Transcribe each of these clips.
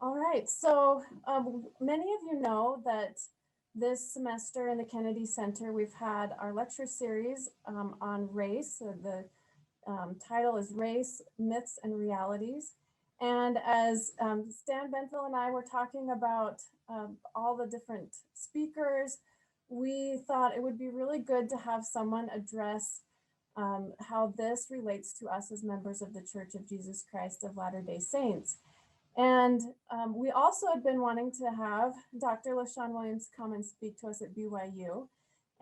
All right, so many of you know that this semester in the Kennedy Center, we've had our lecture series on race. So the title is Race, Myths, and Realities. And as Stan Benfield and I were talking about all the different speakers, we thought it would be really good to have someone address how this relates to us as members of the Church of Jesus Christ of Latter-day Saints. And we also had been wanting to have Dr. LaShawn Williams come and speak to us at BYU.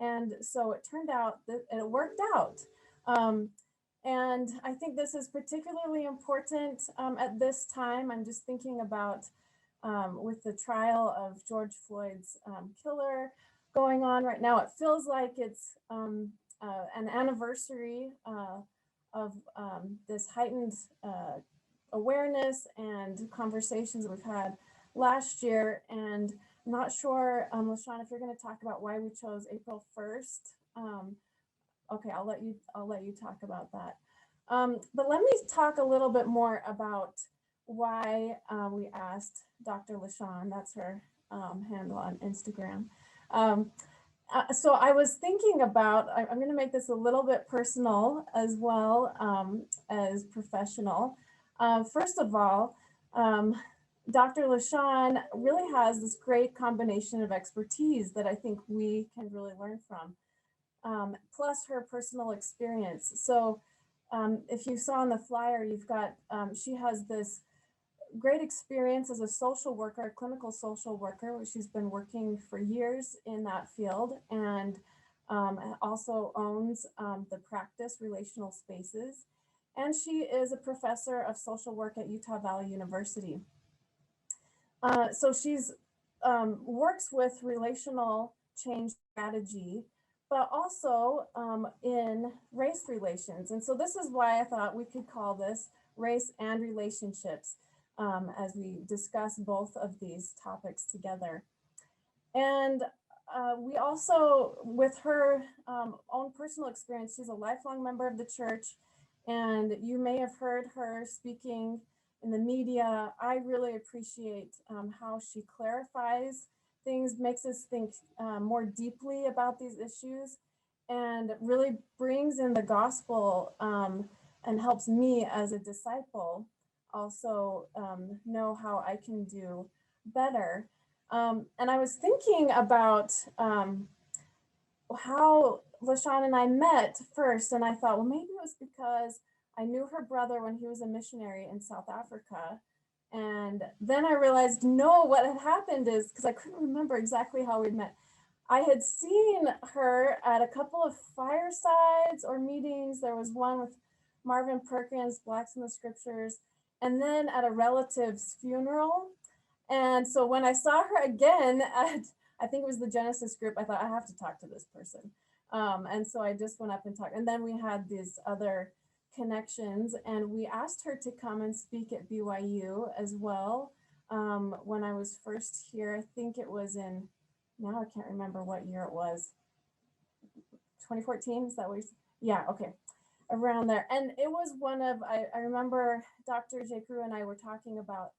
And so it turned out that it worked out. And I think this is particularly important at this time. I'm just thinking about with the trial of George Floyd's killer going on right now. It feels like it's an anniversary of this heightened awareness and conversations that we've had last year. And I'm not sure, LaShawn, if you're going to talk about why we chose April 1st. Okay, I'll let you talk about that. But let me talk a little bit more about why we asked Dr. LaShawn, that's her handle on Instagram. So I was thinking about, I'm going to make this a little bit personal as well as professional. First of all, Dr. LaShawn really has this great combination of expertise that I think we can really learn from, plus her personal experience. So if you saw on the flyer, you've got, she has this great experience as a social worker, a clinical social worker, which she's been working for years in that field, and also owns the practice Relational Spaces. And she is a professor of social work at Utah Valley University. So she's works with relational change strategy, but also in race relations. And so this is why I thought we could call this Race and Relationships as we discuss both of these topics together. And we also, with her own personal experience, she's a lifelong member of the church. And you may have heard her speaking in the media. I really appreciate how she clarifies things, makes us think more deeply about these issues, and really brings in the gospel and helps me as a disciple also know how I can do better. And I was thinking about how LaShawn and I met first, and I thought, well, maybe it was because I knew her brother when he was a missionary in South Africa. And then I realized, no, what had happened is, because I couldn't remember exactly how we'd met, I had seen her at a couple of firesides or meetings. There was one with Marvin Perkins, Blacks in the Scriptures, and then at a relative's funeral. And so when I saw her again at, I think it was the Genesis group, I thought, I have to talk to this person. And so I just went up and talked. And then we had these other connections, and we asked her to come and speak at BYU as well. When I was first here, I think it was in, now I can't remember what year it was. 2014, is that what you said? Yeah, okay, around there. And it was one of, I remember Dr. J. Crew and I were talking about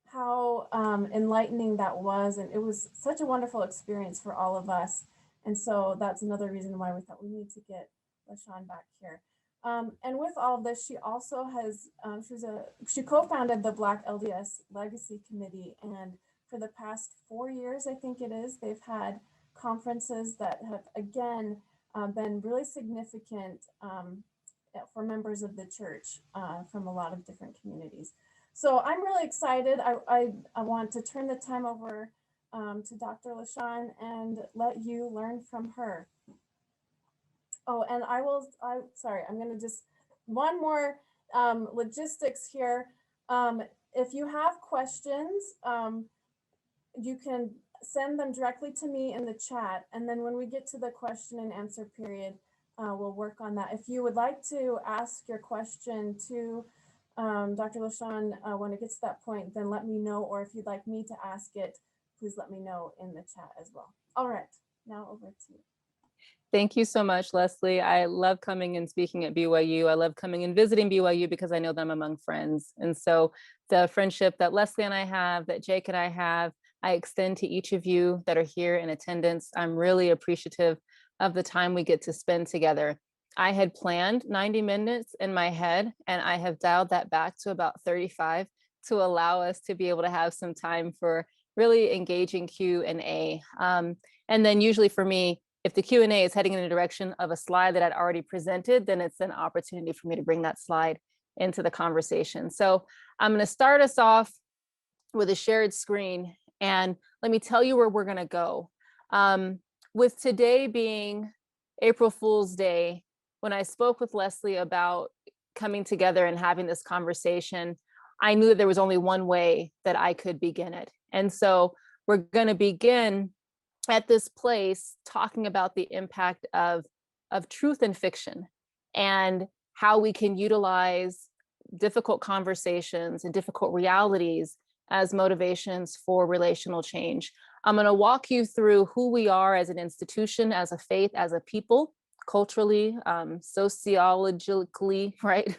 how enlightening that was. And it was such a wonderful experience for all of us. And so that's another reason why we thought we need to get LaShawn back here. And with all of this, she also has, she co-founded the Black LDS Legacy Committee. And for the past 4 years, I think it is, they've had conferences that have, again, been really significant for members of the church from a lot of different communities. So I'm really excited. I want to turn the time over to Dr. LaShawn and let you learn from her. Oh, and sorry, I'm gonna just, one more logistics here. If you have questions, you can send them directly to me in the chat. And then when we get to the question and answer period, we'll work on that. If you would like to ask your question to Dr. LaShawn when it gets to that point, then let me know. Or if you'd like me to ask it, please let me know in the chat as well. All right, now over to you. Thank you so much, Leslie. I love coming and speaking at BYU. I love coming and visiting BYU because I know them among friends. And so the friendship that Leslie and I have, that Jake and I have, I extend to each of you that are here in attendance. I'm really appreciative of the time we get to spend together. I had planned 90 minutes in my head, and I have dialed that back to about 35 to allow us to be able to have some time for really engaging Q&A. And then usually for me, if the Q&A is heading in the direction of a slide that I'd already presented, then it's an opportunity for me to bring that slide into the conversation. So I'm going to start us off with a shared screen, and let me tell you where we're going to go. With today being April Fool's Day, when I spoke with Leslie about coming together and having this conversation, I knew that there was only one way that I could begin it. And so we're going to begin at this place talking about the impact of truth and fiction, and how we can utilize difficult conversations and difficult realities as motivations for relational change. I'm going to walk you through who we are as an institution, as a faith, as a people, culturally, sociologically, right?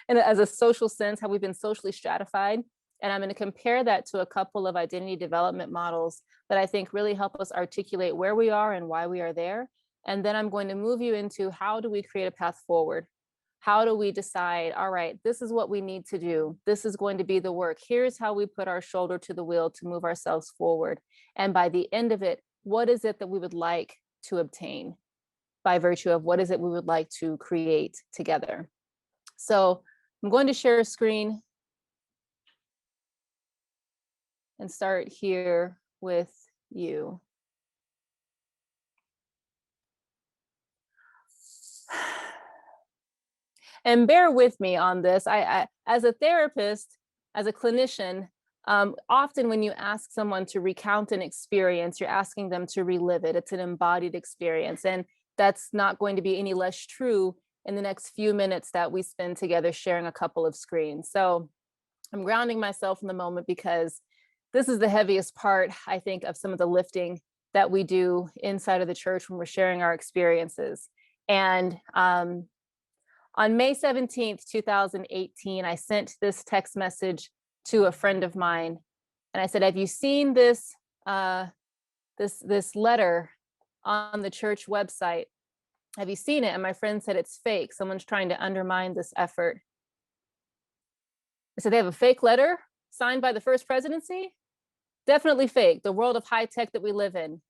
And as a social sense, how we've been socially stratified. And I'm going to compare that to a couple of identity development models that I think really help us articulate where we are and why we are there. And then I'm going to move you into how do we create a path forward? How do we decide, all right, this is what we need to do. This is going to be the work. Here's how we put our shoulder to the wheel to move ourselves forward. And by the end of it, what is it that we would like to obtain by virtue of what is it we would like to create together? So I'm going to share a screen and start here with you. And bear with me on this. I as a therapist, as a clinician, often when you ask someone to recount an experience, you're asking them to relive it. It's an embodied experience. And that's not going to be any less true in the next few minutes that we spend together sharing a couple of screens. So I'm grounding myself in the moment because this is the heaviest part, I think, of some of the lifting that we do inside of the church when we're sharing our experiences. And on May 17th, 2018, I sent this text message to a friend of mine. And I said, have you seen this, this letter on the church website? Have you seen it? And my friend said, it's fake. Someone's trying to undermine this effort. I said, they have a fake letter signed by the first presidency? Definitely fake, the world of high tech that we live in.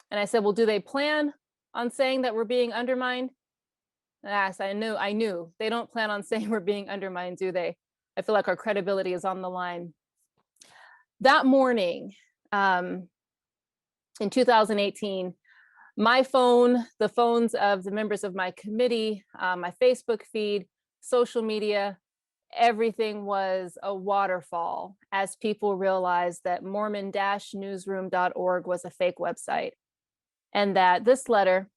And I said, well, do they plan on saying that we're being undermined? Yes, I knew. They don't plan on saying we're being undermined, do they? I feel like our credibility is on the line. That morning, in 2018, my phone, the phones of the members of my committee, my Facebook feed, social media, everything was a waterfall as people realized that Mormon-newsroom.org was a fake website, and that this letter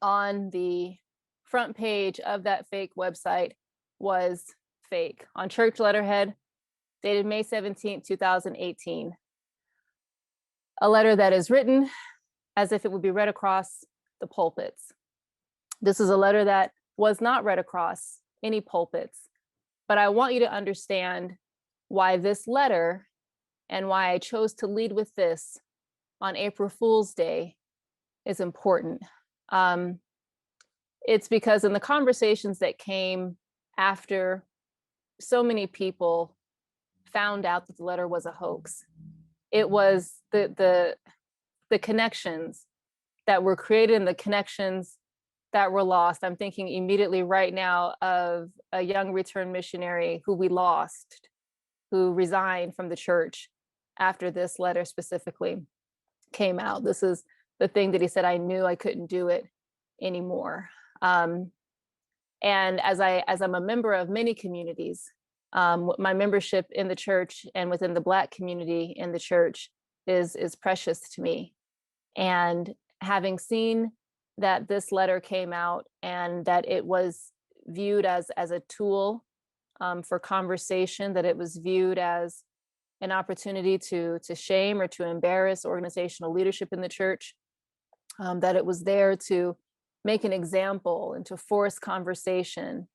on the front page of that fake website was fake, on church letterhead, dated May 17th, 2018. A letter that is written as if it would be read across the pulpits. This is a letter that was not read across any pulpits. But I want you to understand why this letter and why I chose to lead with this on April Fool's Day is important. It's because in the conversations that came after so many people found out that the letter was a hoax, it was the connections that were created and the connections that were lost. I'm thinking immediately right now of a young returned missionary who we lost, who resigned from the church after this letter specifically came out. This is the thing that he said, I knew I couldn't do it anymore. And as I'm a member of many communities, my membership in the church and within the Black community in the church is precious to me. And having seen that this letter came out and that it was viewed as a tool for conversation, that it was viewed as an opportunity to shame or to embarrass organizational leadership in the church, that it was there to make an example and to force conversation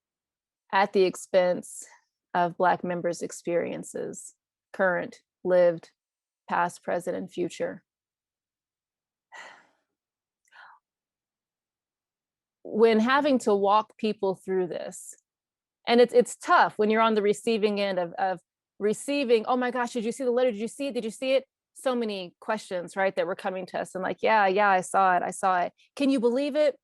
at the expense of Black members' experiences, current, lived, past, present, and future. When having to walk people through this, and it's tough when you're on the receiving end of receiving, oh my gosh, did you see the letter? Did you see it? Did you see it? So many questions, right, that were coming to us. And like, yeah, I saw it. Can you believe it?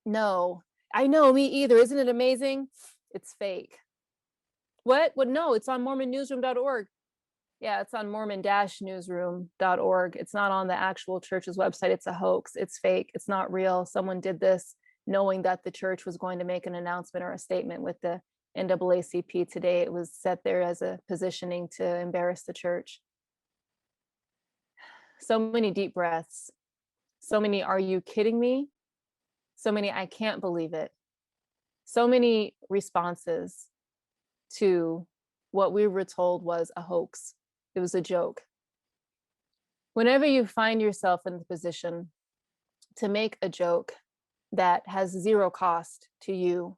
No, I know, me either. Isn't it amazing? It's fake. What? No, it's on mormonnewsroom.org. Yeah, it's on mormon-newsroom.org. It's not on the actual church's website. It's a hoax. It's fake. It's not real. Someone did this knowing that the church was going to make an announcement or a statement with the NAACP today. It was set there as a positioning to embarrass the church. So many deep breaths. So many, are you kidding me? So many, I can't believe it. So many responses to what we were told was a hoax. It was a joke. Whenever you find yourself in the position to make a joke that has zero cost to you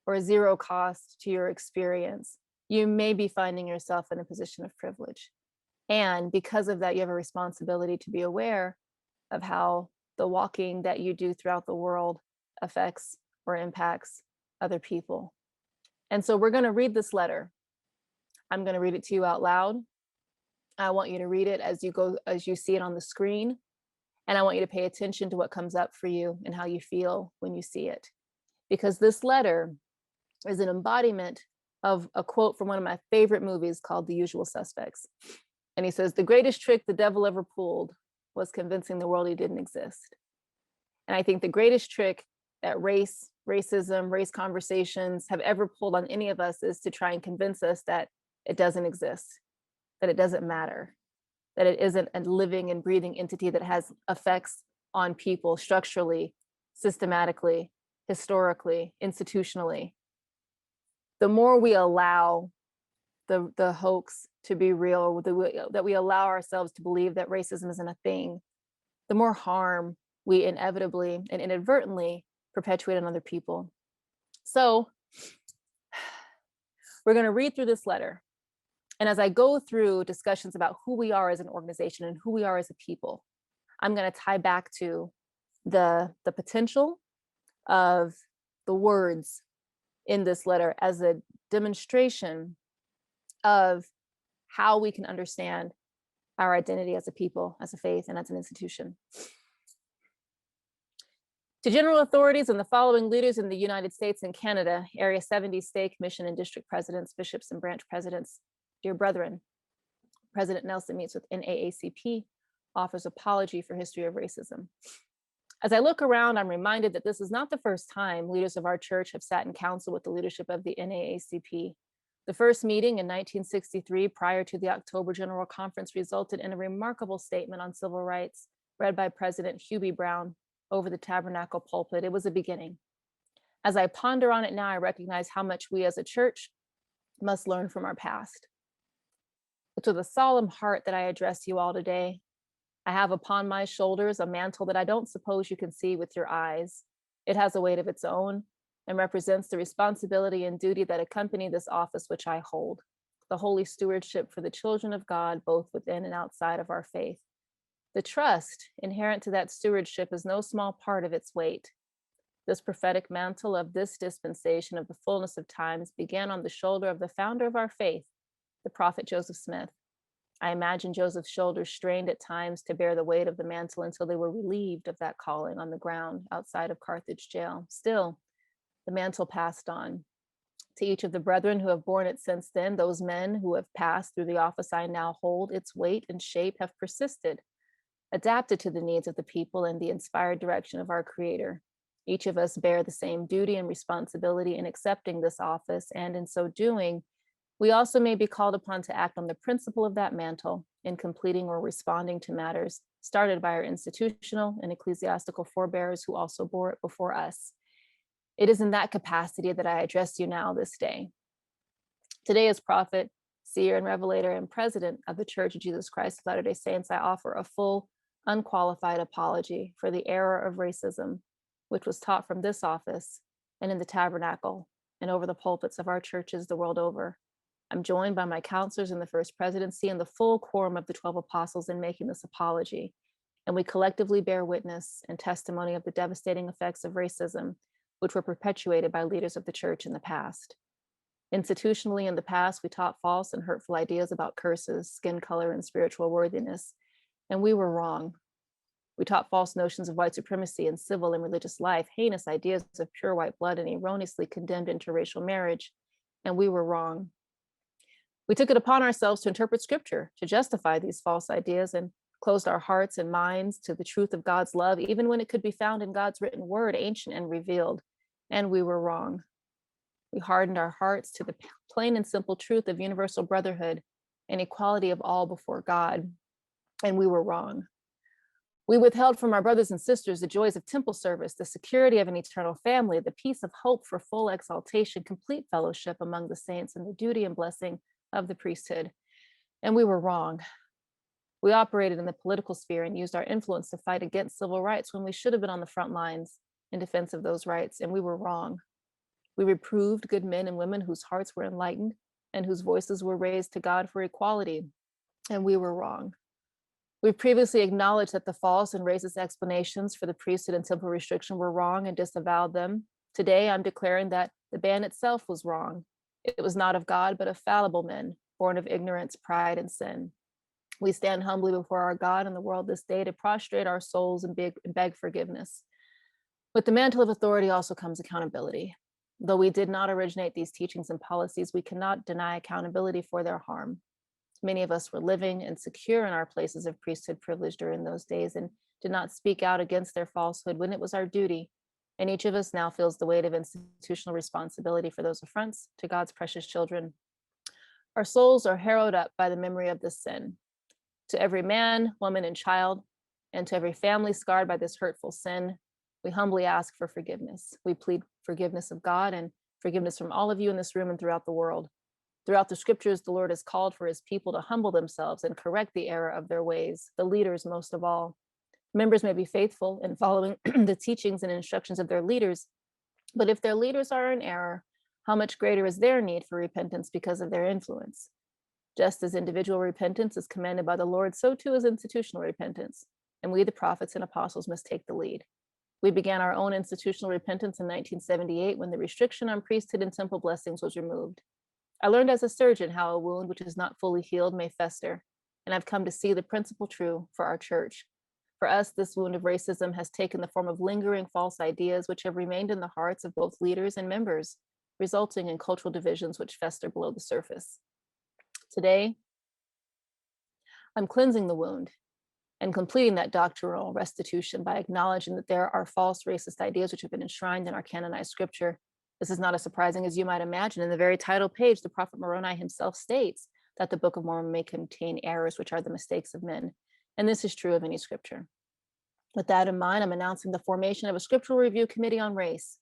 or zero cost to your experience, you may be finding yourself in a position of privilege. And because of that, you have a responsibility to be aware of how the walking that you do throughout the world affects or impacts other people. And so we're going to read this letter. I'm going to read it to you out loud. I want you to read it as you see it on the screen. And I want you to pay attention to what comes up for you and how you feel when you see it. Because this letter is an embodiment of a quote from one of my favorite movies called The Usual Suspects. And he says, the greatest trick the devil ever pulled was convincing the world he didn't exist. And I think the greatest trick that racism, race conversations have ever pulled on any of us is to try and convince us that it doesn't exist, that it doesn't matter, that it isn't a living and breathing entity that has effects on people structurally, systematically, historically, institutionally. The more we allow the hoax to be real, or that we allow ourselves to believe that racism isn't a thing, the more harm we inevitably and inadvertently perpetuate on other people. So we're going to read through this letter. And as I go through discussions about who we are as an organization and who we are as a people, I'm going to tie back to the potential of the words in this letter as a demonstration of how we can understand our identity as a people, as a faith, and as an institution. To general authorities and the following leaders in the United States and Canada, Area 70 state, commission, and district presidents, bishops, and branch presidents, dear brethren, President Nelson meets with NAACP, offers apology for history of racism. As I look around, I'm reminded that this is not the first time leaders of our church have sat in council with the leadership of the NAACP. The first meeting in 1963, prior to the October General Conference, resulted in a remarkable statement on civil rights read by President Hubie Brown over the tabernacle pulpit. It was a beginning. As I ponder on it now, I recognize how much we as a church must learn from our past. It's with a solemn heart that I address you all today. I have upon my shoulders a mantle that I don't suppose you can see with your eyes. It has a weight of its own and represents the responsibility and duty that accompany this office which I hold, the holy stewardship for the children of God, both within and outside of our faith. The trust inherent to that stewardship is no small part of its weight. This prophetic mantle of this dispensation of the fullness of times began on the shoulder of the founder of our faith, the prophet Joseph Smith. I imagine Joseph's shoulders strained at times to bear the weight of the mantle until they were relieved of that calling on the ground outside of Carthage jail. Still, the mantle passed on. To each of the brethren who have borne it since then, those men who have passed through the office I now hold, its weight and shape have persisted, adapted to the needs of the people and the inspired direction of our Creator. Each of us bear the same duty and responsibility in accepting this office, and in so doing, we also may be called upon to act on the principle of that mantle in completing or responding to matters started by our institutional and ecclesiastical forebears who also bore it before us. It is in that capacity that I address you now this day. Today, as prophet, seer, and revelator, and president of the Church of Jesus Christ of Latter-day Saints, I offer a full, unqualified apology for the error of racism which was taught from this office and in the tabernacle and over the pulpits of our churches the world over. I'm joined by my counselors in the First Presidency and the full quorum of the 12 apostles in making this apology, and we collectively bear witness and testimony of the devastating effects of racism, which were perpetuated by leaders of the church in the past. Institutionally, in the past, we taught false and hurtful ideas about curses, skin color, and spiritual worthiness, and we were wrong. We taught false notions of white supremacy in civil and religious life, heinous ideas of pure white blood, and erroneously condemned interracial marriage, and we were wrong. We took it upon ourselves to interpret scripture, to justify these false ideas, and closed our hearts and minds to the truth of God's love, even when it could be found in God's written word, ancient and revealed, and we were wrong. We hardened our hearts to the plain and simple truth of universal brotherhood and equality of all before God, and we were wrong. We withheld from our brothers and sisters the joys of temple service, the security of an eternal family, the peace of hope for full exaltation, complete fellowship among the saints, and the duty and blessing of the priesthood. And we were wrong. We operated in the political sphere and used our influence to fight against civil rights when we should have been on the front lines in defense of those rights, and we were wrong. We reproved good men and women whose hearts were enlightened and whose voices were raised to God for equality, and we were wrong. We've previously acknowledged that the false and racist explanations for the priesthood and temple restriction were wrong and disavowed them. Today, I'm declaring that the ban itself was wrong. It was not of God, but of fallible men, born of ignorance, pride, and sin. We stand humbly before our God and the world this day to prostrate our souls and beg forgiveness. With the mantle of authority also comes accountability. Though we did not originate these teachings and policies, we cannot deny accountability for their harm. Many of us were living and secure in our places of priesthood privilege during those days and did not speak out against their falsehood when it was our duty. And each of us now feels the weight of institutional responsibility for those affronts to God's precious children. Our souls are harrowed up by the memory of this sin. To every man, woman, and child, and to every family scarred by this hurtful sin, we humbly ask for forgiveness. We plead forgiveness of God and forgiveness from all of you in this room and throughout the world. Throughout the scriptures, the Lord has called for his people to humble themselves and correct the error of their ways, the leaders most of all. Members may be faithful in following the teachings and instructions of their leaders, but if their leaders are in error, how much greater is their need for repentance because of their influence? Just as individual repentance is commanded by the Lord, so too is institutional repentance, and we, the prophets and apostles, must take the lead. We began our own institutional repentance in 1978 when the restriction on priesthood and temple blessings was removed. I learned as a surgeon how a wound which is not fully healed may fester, and I've come to see the principle true for our church. For us, this wound of racism has taken the form of lingering false ideas which have remained in the hearts of both leaders and members, resulting in cultural divisions which fester below the surface. Today, I'm cleansing the wound and completing that doctrinal restitution by acknowledging that there are false racist ideas which have been enshrined in our canonized scripture. This is not as surprising as you might imagine. In the very title page, the prophet Moroni himself states that the Book of Mormon may contain errors which are the mistakes of men. And this is true of any scripture. With that in mind, I'm announcing the formation of a scriptural review committee on race.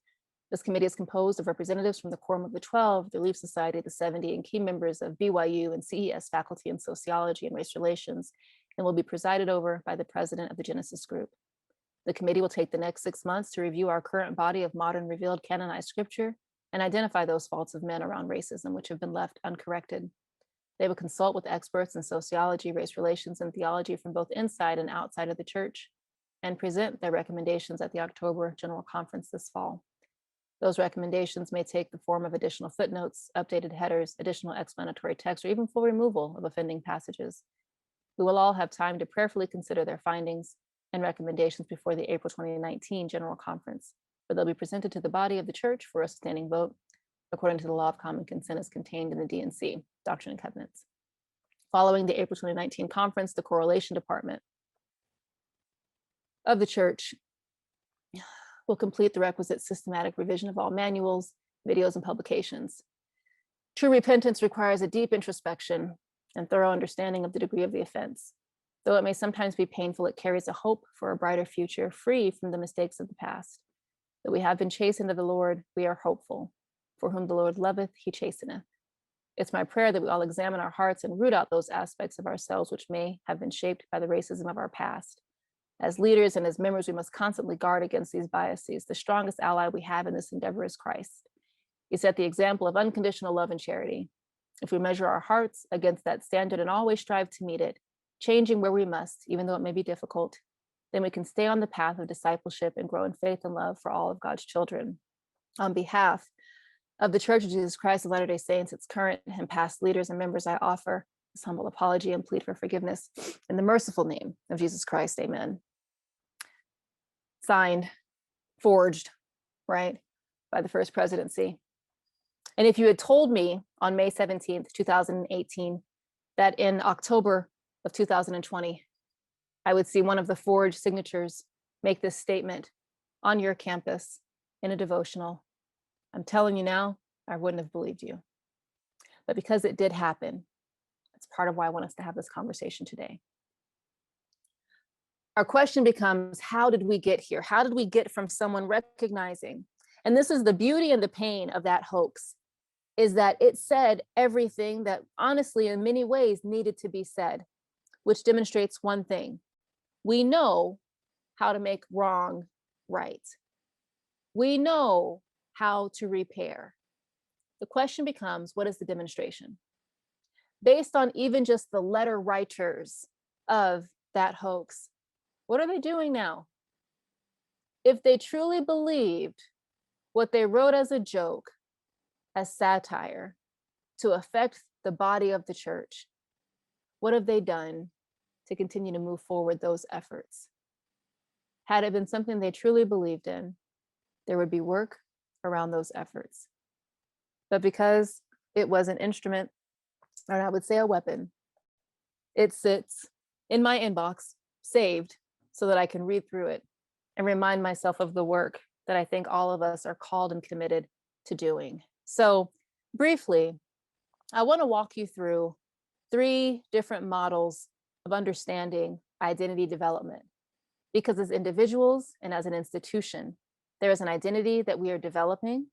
This committee is composed of representatives from the Quorum of the 12, the Relief Society, the 70, and key members of BYU and CES faculty in sociology and race relations, and will be presided over by the president of the Genesis Group. The committee will take the next 6 months to review our current body of modern revealed canonized scripture and identify those faults of men around racism which have been left uncorrected. They will consult with experts in sociology, race relations, and theology from both inside and outside of the church and present their recommendations at the October General Conference this fall. Those recommendations may take the form of additional footnotes, updated headers, additional explanatory text, or even full removal of offending passages. We will all have time to prayerfully consider their findings and recommendations before the April 2019 General Conference, where they'll be presented to the body of the church for a standing vote, according to the law of common consent as contained in the D&C, Doctrine and Covenants. Following the April 2019 conference, the Correlation Department of the church will complete the requisite systematic revision of all manuals, videos, and publications. True repentance requires a deep introspection and thorough understanding of the degree of the offense. Though it may sometimes be painful, it carries a hope for a brighter future free from the mistakes of the past. That we have been chastened of the Lord, we are hopeful. For whom the Lord loveth, he chasteneth. It's my prayer that we all examine our hearts and root out those aspects of ourselves which may have been shaped by the racism of our past. As leaders and as members, we must constantly guard against these biases. The strongest ally we have in this endeavor is Christ. He set the example of unconditional love and charity. If we measure our hearts against that standard and always strive to meet it, changing where we must, even though it may be difficult, then we can stay on the path of discipleship and grow in faith and love for all of God's children. On behalf of the Church of Jesus Christ of Latter-day Saints, its current and past leaders and members, I offer this humble apology and plead for forgiveness in the merciful name of Jesus Christ. Amen. Signed, forged, right, by the First Presidency. And if you had told me on May 17th, 2018, that in October of 2020, I would see one of the forged signatures make this statement on your campus in a devotional, I'm telling you now, I wouldn't have believed you. But because it did happen, it's part of why I want us to have this conversation today. Our question becomes, how did we get here? How did we get from someone recognizing? And this is the beauty and the pain of that hoax, is that it said everything that honestly, in many ways, needed to be said, which demonstrates one thing. We know how to make wrong right. We know how to repair. The question becomes, what is the demonstration? Based on even just the letter writers of that hoax, what are they doing now? If they truly believed what they wrote as a joke, as satire, to affect the body of the church, what have they done to continue to move forward those efforts? Had it been something they truly believed in, there would be work around those efforts. But because it was an instrument, or I would say a weapon, it sits in my inbox, saved, so that I can read through it and remind myself of the work that I think all of us are called and committed to doing. So briefly, I want to walk you through 3 different models of understanding identity development. Because as individuals and as an institution, there is an identity that we are developing.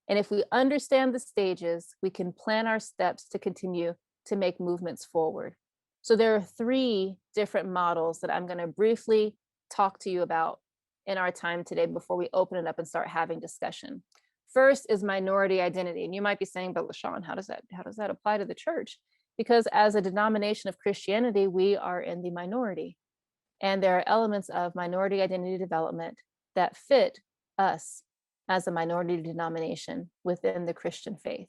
And if we understand the stages, we can plan our steps to continue to make movements forward. So there are 3 different models that I'm going to briefly talk to you about in our time today before we open it up and start having discussion. First is minority identity. And you might be saying, but LaShawn, how does that apply to the church? Because as a denomination of Christianity, we are in the minority. And there are elements of minority identity development that fit us as a minority denomination within the Christian faith.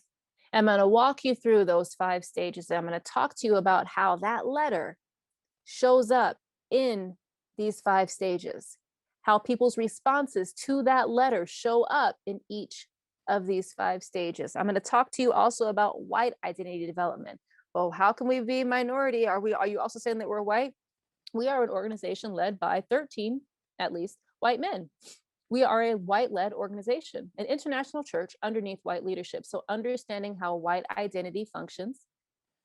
I'm going to walk you through those 5 stages. I'm going to talk to you about how that letter shows up in these 5 stages, how people's responses to that letter show up in each of these 5 stages. I'm going to talk to you also about white identity development. Well, how can we be minority? Are you also saying that we're white? We are an organization led by 13, at least, white men. We are a white-led organization, an international church underneath white leadership. So understanding how white identity functions,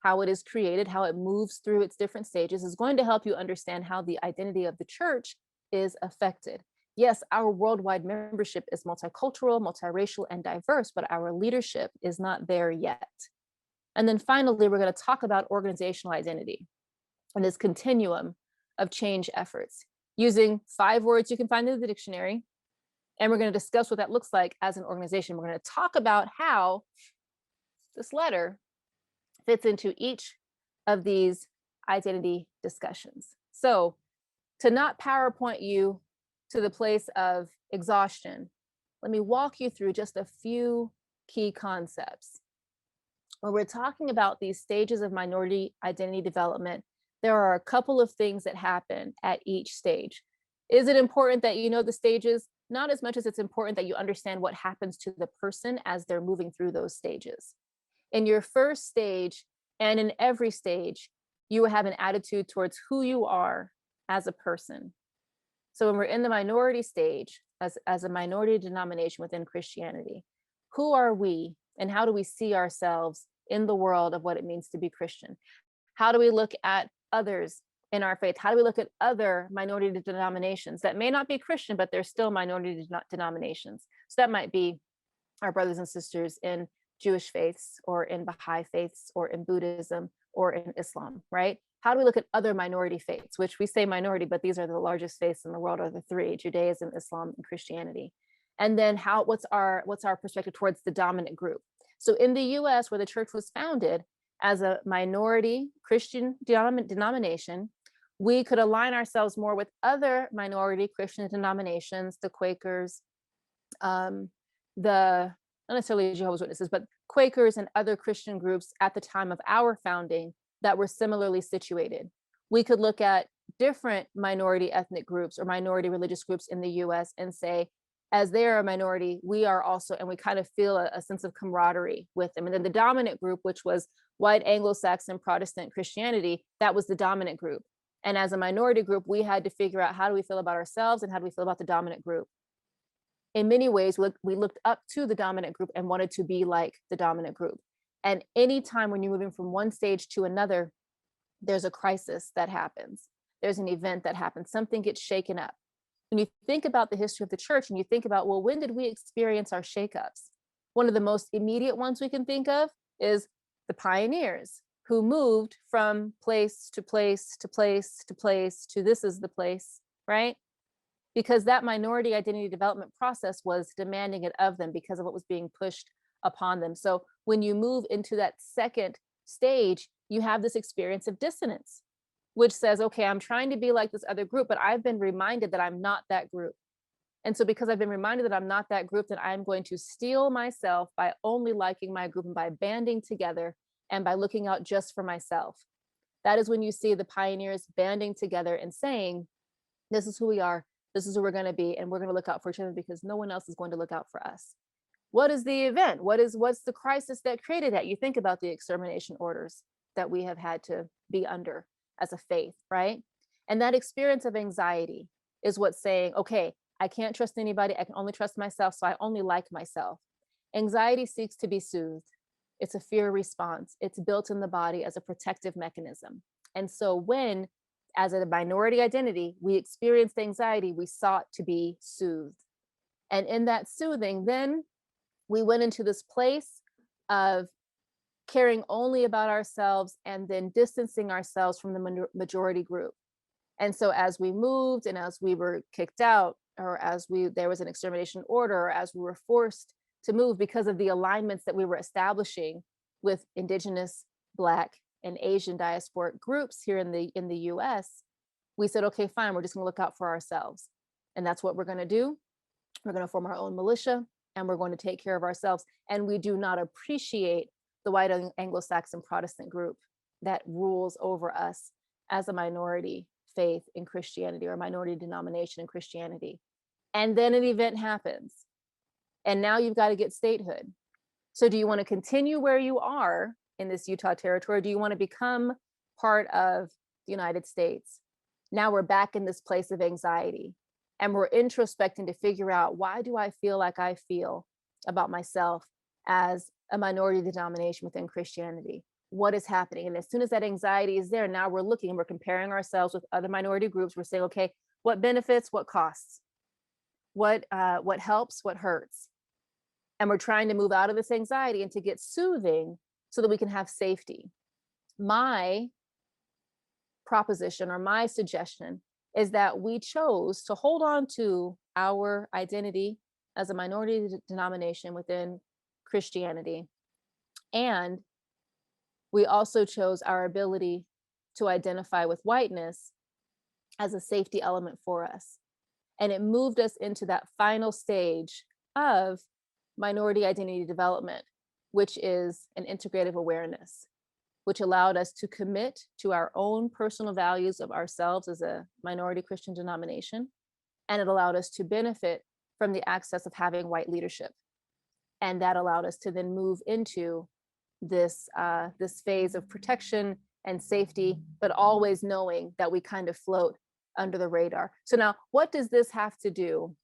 how it is created, how it moves through its different stages is going to help you understand how the identity of the church is affected. Yes, our worldwide membership is multicultural, multiracial, and diverse, but our leadership is not there yet. And then finally, we're going to talk about organizational identity and this continuum of change efforts using 5 words you can find in the dictionary. And we're going to discuss what that looks like as an organization. We're going to talk about how this letter fits into each of these identity discussions. So to not PowerPoint you to the place of exhaustion, let me walk you through just a few key concepts. When we're talking about these stages of minority identity development, there are a couple of things that happen at each stage. Is it important that you know the stages? Not as much as it's important that you understand what happens to the person as they're moving through those stages. In your first stage and in every stage, you will have an attitude towards who you are as a person. So when we're in the minority stage, as a minority denomination within Christianity, who are we and how do we see ourselves in the world of what it means to be Christian? How do we look at others in our faith? How do we look at other minority denominations that may not be Christian, but they're still minority denominations? So that might be our brothers and sisters in Jewish faiths or in Baha'i faiths or in Buddhism or in Islam, right? How do we look at other minority faiths, which we say minority, but these are the largest faiths in the world, are the three: Judaism, Islam, and Christianity. And then what's our perspective towards the dominant group? So in the US, where the church was founded as a minority Christian denomination, we could align ourselves more with other minority Christian denominations, the Quakers, not necessarily Jehovah's Witnesses, but Quakers and other Christian groups at the time of our founding that were similarly situated. We could look at different minority ethnic groups or minority religious groups in the US and say, as they are a minority, we are also, and we kind of feel a sense of camaraderie with them. And then the dominant group, which was white Anglo-Saxon Protestant Christianity, that was the dominant group. And as a minority group, we had to figure out, how do we feel about ourselves and how do we feel about the dominant group? In many ways, we looked up to the dominant group and wanted to be like the dominant group. And anytime when you're moving from one stage to another, there's a crisis that happens. There's an event that happens. Something gets shaken up. When you think about the history of the church and you think about, well, when did we experience our shakeups? One of the most immediate ones we can think of is the pioneers who moved from place to place to place to place to this is the place, right? Because that minority identity development process was demanding it of them because of what was being pushed upon them. So when you move into that second stage, you have this experience of dissonance, which says, okay, I'm trying to be like this other group, but I've been reminded that I'm not that group. And so because I've been reminded that I'm not that group, then I'm going to steel myself by only liking my group and by banding together and by looking out just for myself. That is when you see the pioneers banding together and saying, this is who we are, this is who we're going to be, and we're going to look out for each other because no one else is going to look out for us. What is the event? What's the crisis that created that? You think about the extermination orders that we have had to be under as a faith, right? And that experience of anxiety is what's saying, okay, I can't trust anybody. I can only trust myself. So I only like myself. Anxiety seeks to be soothed. It's a fear response. It's built in the body as a protective mechanism. And so when, as a minority identity, we experienced anxiety, we sought to be soothed. And in that soothing, then we went into this place of caring only about ourselves and then distancing ourselves from the majority group. And so as we moved and as we were kicked out, or as there was an extermination order, or as we were forced to move because of the alignments that we were establishing with Indigenous, Black, and Asian diasporic groups here in the US, we said, okay, fine, we're just gonna look out for ourselves. And that's what we're gonna do. We're gonna form our own militia and we're going to take care of ourselves. And we do not appreciate the white Anglo-Saxon Protestant group that rules over us as a minority faith in Christianity or a minority denomination in Christianity. And then an event happens. And now you've got to get statehood. So do you want to continue where you are in this Utah territory? Or do you want to become part of the United States? Now we're back in this place of anxiety and we're introspecting to figure out, why do I feel like I feel about myself as a minority denomination within Christianity? What is happening? And as soon as that anxiety is there, now we're looking and we're comparing ourselves with other minority groups. We're saying, okay, what benefits, what costs? What helps, what hurts? And we're trying to move out of this anxiety and to get soothing so that we can have safety. My proposition or my suggestion is that we chose to hold on to our identity as a minority denomination within Christianity. And we also chose our ability to identify with whiteness as a safety element for us. And it moved us into that final stage of minority identity development, which is an integrative awareness, which allowed us to commit to our own personal values of ourselves as a minority Christian denomination. And it allowed us to benefit from the access of having white leadership. And that allowed us to then move into this phase of protection and safety, but always knowing that we kind of float under the radar. So now, what does this have to do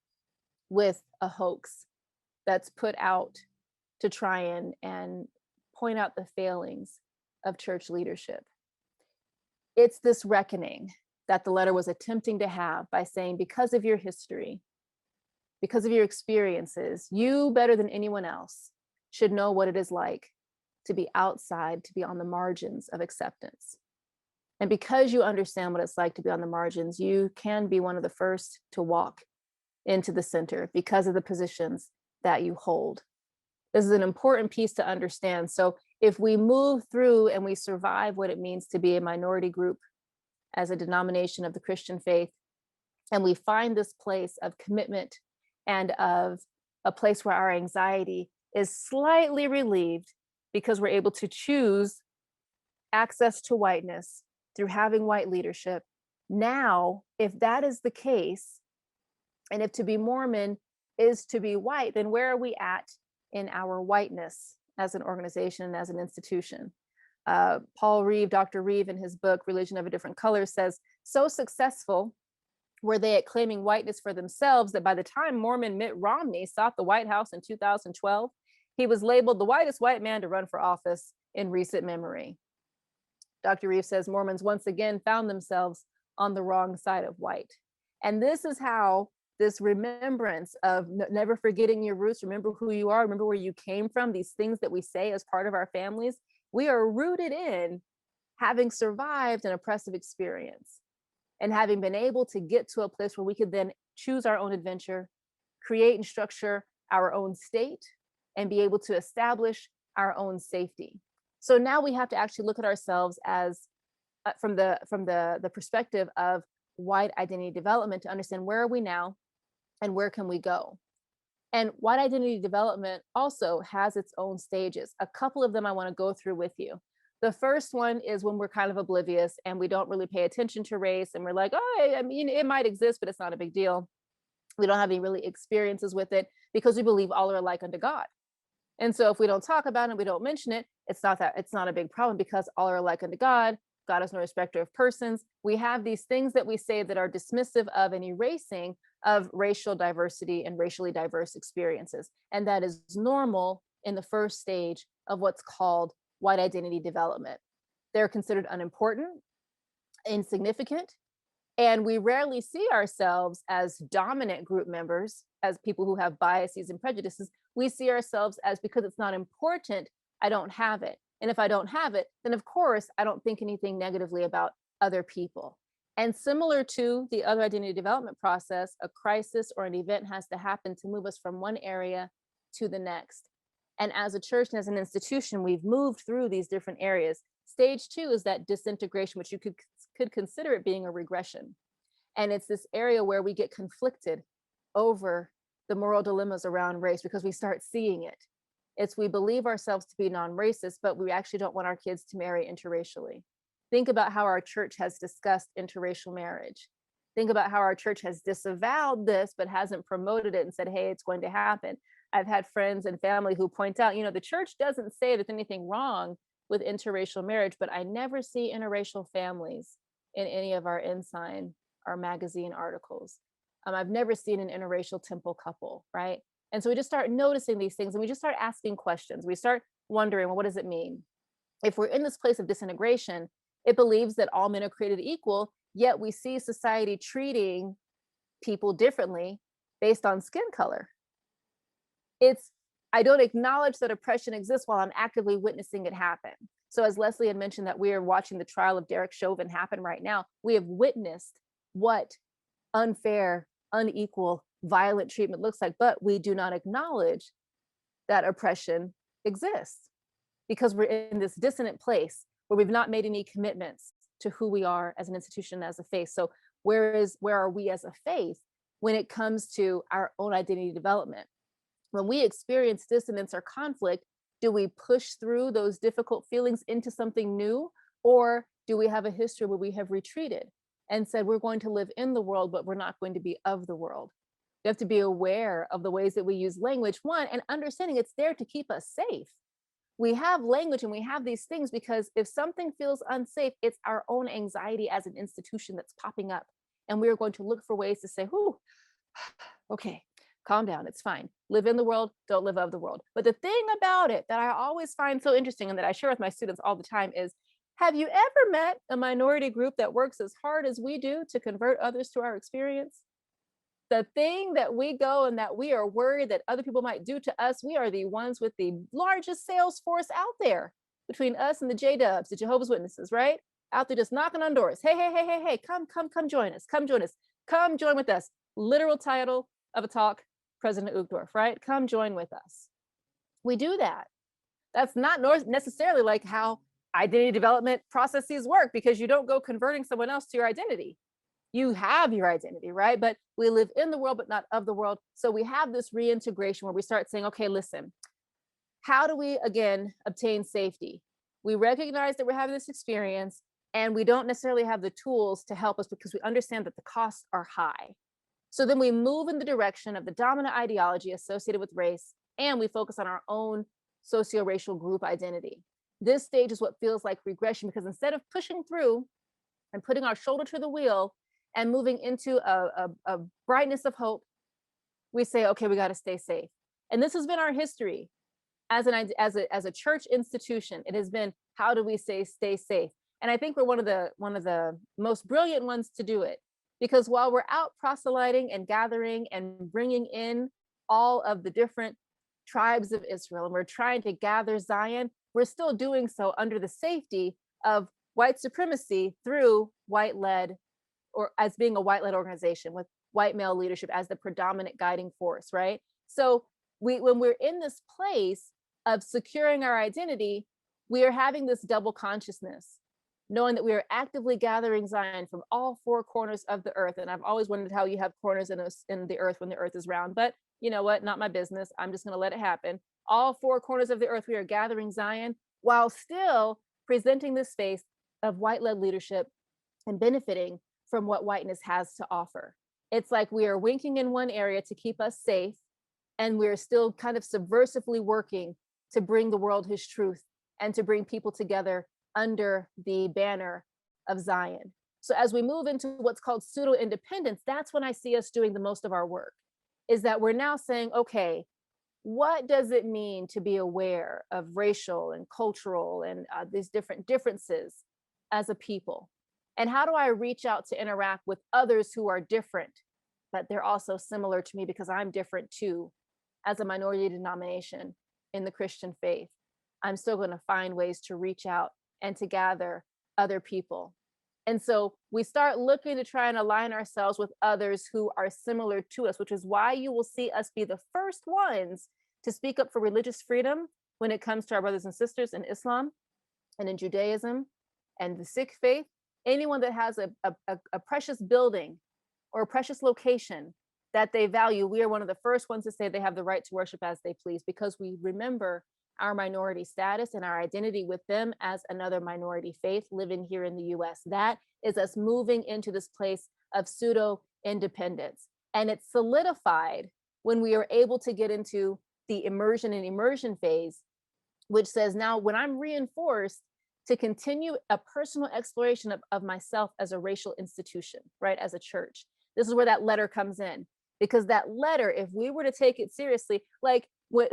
with a hoax that's put out to try and point out the failings of church leadership? It's this reckoning that the letter was attempting to have by saying, because of your history, because of your experiences, you better than anyone else should know what it is like to be outside, to be on the margins of acceptance. And because you understand what it's like to be on the margins, you can be one of the first to walk into the center because of the positions that you hold. This is an important piece to understand. So if we move through and we survive what it means to be a minority group as a denomination of the Christian faith, and we find this place of commitment and of a place where our anxiety is slightly relieved because we're able to choose access to whiteness through having white leadership. Now, if that is the case, and if to be Mormon is to be white, then where are we at in our whiteness as an organization and as an institution? Paul Reeve, Dr. Reeve, in his book, Religion of a Different Color, says, so successful were they at claiming whiteness for themselves that by the time Mormon Mitt Romney sought the White House in 2012, he was labeled the whitest white man to run for office in recent memory. Dr. Reeve says Mormons once again found themselves on the wrong side of white. And this is how this remembrance of never forgetting your roots, remember who you are, remember where you came from, these things that we say as part of our families, we are rooted in having survived an oppressive experience and having been able to get to a place where we could then choose our own adventure, create and structure our own state, and be able to establish our own safety. So now we have to actually look at ourselves as from the perspective of white identity development to understand where are we now and where can we go. And white identity development also has its own stages. A couple of them I want to go through with you. The first one is when we're kind of oblivious and we don't really pay attention to race, and we're like, oh, I mean, it might exist, but it's not a big deal. We don't have any really experiences with it because we believe all are alike unto God. And so if we don't talk about it, we don't mention it, it's not a big problem because all are alike unto God. God is no respecter of persons. We have these things that we say that are dismissive of and erasing of racial diversity and racially diverse experiences. And that is normal in the first stage of what's called white identity development. They're considered unimportant, insignificant, and we rarely see ourselves as dominant group members, as people who have biases and prejudices. We see ourselves as, because it's not important, I don't have it. And if I don't have it, then of course, I don't think anything negatively about other people. And similar to the other identity development process, a crisis or an event has to happen to move us from one area to the next. And as a church and as an institution, we've moved through these different areas. Stage 2 is that disintegration, which you could consider it being a regression. And it's this area where we get conflicted over the moral dilemmas around race because we start seeing it. It's we believe ourselves to be non-racist, but we actually don't want our kids to marry interracially. Think about how our church has discussed interracial marriage. Think about how our church has disavowed this, but hasn't promoted it and said, hey, it's going to happen. I've had friends and family who point out, the church doesn't say there's anything wrong with interracial marriage, but I never see interracial families in any of our Ensign, our magazine articles. I've never seen an interracial temple couple, right? And so we just start noticing these things and we just start asking questions. We start wondering, well, what does it mean? If we're in this place of disintegration, it believes that all men are created equal, yet we see society treating people differently based on skin color. I don't acknowledge that oppression exists while I'm actively witnessing it happen. So as Leslie had mentioned that we are watching the trial of Derek Chauvin happen right now, we have witnessed what unfair, unequal, violent treatment looks like, but we do not acknowledge that oppression exists because we're in this dissonant place where we've not made any commitments to who we are as an institution, as a faith. So where are we as a faith when it comes to our own identity development? When we experience dissonance or conflict, do we push through those difficult feelings into something new? Or do we have a history where we have retreated and said, we're going to live in the world, but we're not going to be of the world? We have to be aware of the ways that we use language, one, and understanding it's there to keep us safe. We have language and we have these things because if something feels unsafe, it's our own anxiety as an institution that's popping up. And we're going to look for ways to say, whoo, okay, calm down, it's fine. Live in the world, don't live of the world. But the thing about it that I always find so interesting and that I share with my students all the time is, have you ever met a minority group that works as hard as we do to convert others to our experience? the thing that we go and that we are worried that other people might do to us, we are the ones with the largest sales force out there between us and the J-Dubs, the Jehovah's Witnesses, right? Out there just knocking on doors. Hey, hey, hey, hey, hey, come join us. Come join us. Come join with us. Literal title of a talk, President Uchtdorf, right? Come join with us. We do that. That's not necessarily like how identity development processes work, because you don't go converting someone else to your identity. You have your identity, right? But we live in the world, but not of the world. So we have this reintegration where we start saying, okay, listen, how do we, again, obtain safety? We recognize that we're having this experience and we don't necessarily have the tools to help us because we understand that the costs are high. So then we move in the direction of the dominant ideology associated with race, and we focus on our own socio-racial group identity. This stage is what feels like regression, because instead of pushing through and putting our shoulder to the wheel and moving into a brightness of hope, we say, okay, we got to stay safe. And this has been our history as a church institution. It has been, how do we stay safe? And I think we're one of the most brilliant ones to do it, because while we're out proselyting and gathering and bringing in all of the different tribes of Israel, and we're trying to gather Zion, we're still doing so under the safety of white supremacy through white-led, or as being a white-led organization with white male leadership as the predominant guiding force, right? So when we're in this place of securing our identity, we are having this double consciousness, knowing that we are actively gathering Zion from all four corners of the earth. And I've always wondered how you have corners in the earth when the earth is round, but you know what, not my business. I'm just gonna let it happen. All four corners of the earth, we are gathering Zion while still presenting this space of white-led leadership and benefiting from what whiteness has to offer. It's like we are winking in one area to keep us safe, and we're still kind of subversively working to bring the world his truth and to bring people together under the banner of Zion. So as we move into what's called pseudo-independence, that's when I see us doing the most of our work, is that we're now saying, okay, what does it mean to be aware of racial and cultural and these different differences as a people? And how do I reach out to interact with others who are different, but they're also similar to me because I'm different too, as a minority denomination in the Christian faith? I'm still going to find ways to reach out and to gather other people. And so we start looking to try and align ourselves with others who are similar to us, which is why you will see us be the first ones to speak up for religious freedom when it comes to our brothers and sisters in Islam and in Judaism and the Sikh faith. Anyone that has a precious building or a precious location that they value, we are one of the first ones to say they have the right to worship as they please, because we remember our minority status and our identity with them as another minority faith living here in the US. That is us moving into this place of pseudo independence. And it's solidified when we are able to get into the immersion phase, which says, now when I'm reinforced to continue a personal exploration of myself as a racial institution, right, as a church, this is where that letter comes in. Because that letter, if we were to take it seriously, like what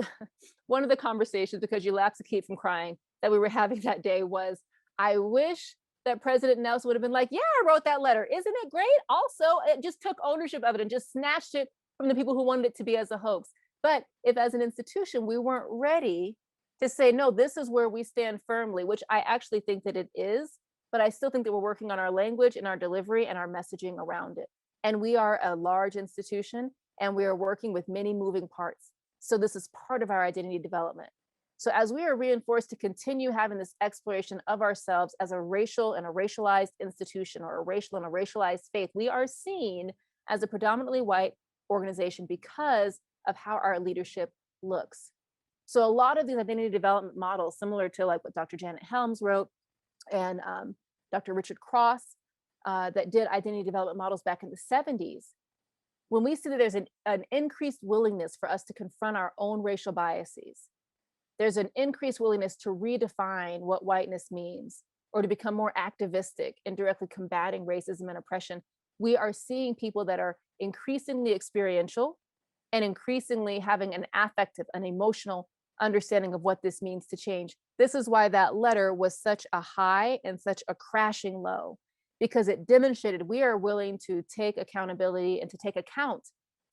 one of the conversations, because you laugh to keep from crying, that we were having that day was, I wish that President Nelson would have been like, yeah, I wrote that letter. Isn't it great? Also, it just took ownership of it and just snatched it from the people who wanted it to be as a hoax. But if as an institution, we weren't ready to say, no, this is where we stand firmly, which I actually think that it is, but I still think that we're working on our language and our delivery and our messaging around it. And we are a large institution and we are working with many moving parts. So this is part of our identity development. So as we are reinforced to continue having this exploration of ourselves as a racial and a racialized institution, or a racial and a racialized faith, we are seen as a predominantly white organization because of how our leadership looks. So a lot of these identity development models, similar to like what Dr. Janet Helms wrote and Dr. Richard Cross, that did identity development models back in the 70s, when we see that there's an increased willingness for us to confront our own racial biases, there's an increased willingness to redefine what whiteness means, or to become more activistic in directly combating racism and oppression, we are seeing people that are increasingly experiential and increasingly having an affective, an emotional understanding of what this means to change. This is why that letter was such a high and such a crashing low, because it demonstrated we are willing to take accountability and to take account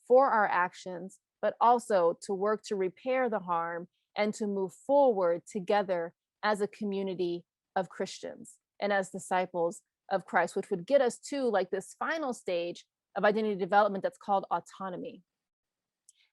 for our actions, but also to work to repair the harm and to move forward together as a community of Christians and as disciples of Christ, which would get us to like this final stage of identity development that's called autonomy.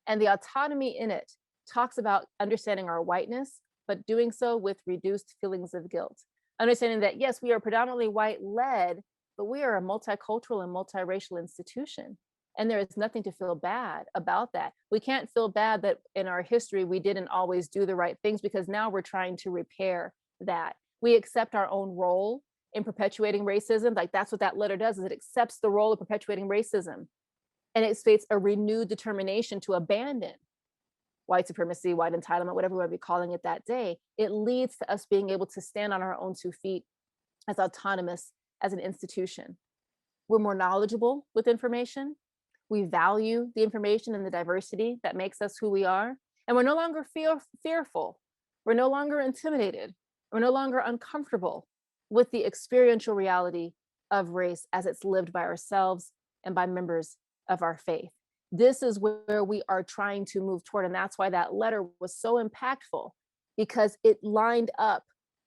And the autonomy in it talks about understanding our whiteness, but doing so with reduced feelings of guilt. Understanding that, yes, we are predominantly white led, but we are a multicultural and multiracial institution. And there is nothing to feel bad about that. We can't feel bad that in our history, we didn't always do the right things, because now we're trying to repair that. We accept our own role in perpetuating racism. Like that's what that letter does, is it accepts the role of perpetuating racism. And it states a renewed determination to abandon white supremacy, white entitlement, whatever we'll be calling it that day. It leads to us being able to stand on our own 2 feet as autonomous as an institution. We're more knowledgeable with information. We value the information and the diversity that makes us who we are. And we're no longer fearful. We're no longer intimidated. We're no longer uncomfortable with the experiential reality of race as it's lived by ourselves and by members of our faith. This is where we are trying to move toward. And that's why that letter was so impactful, because it lined up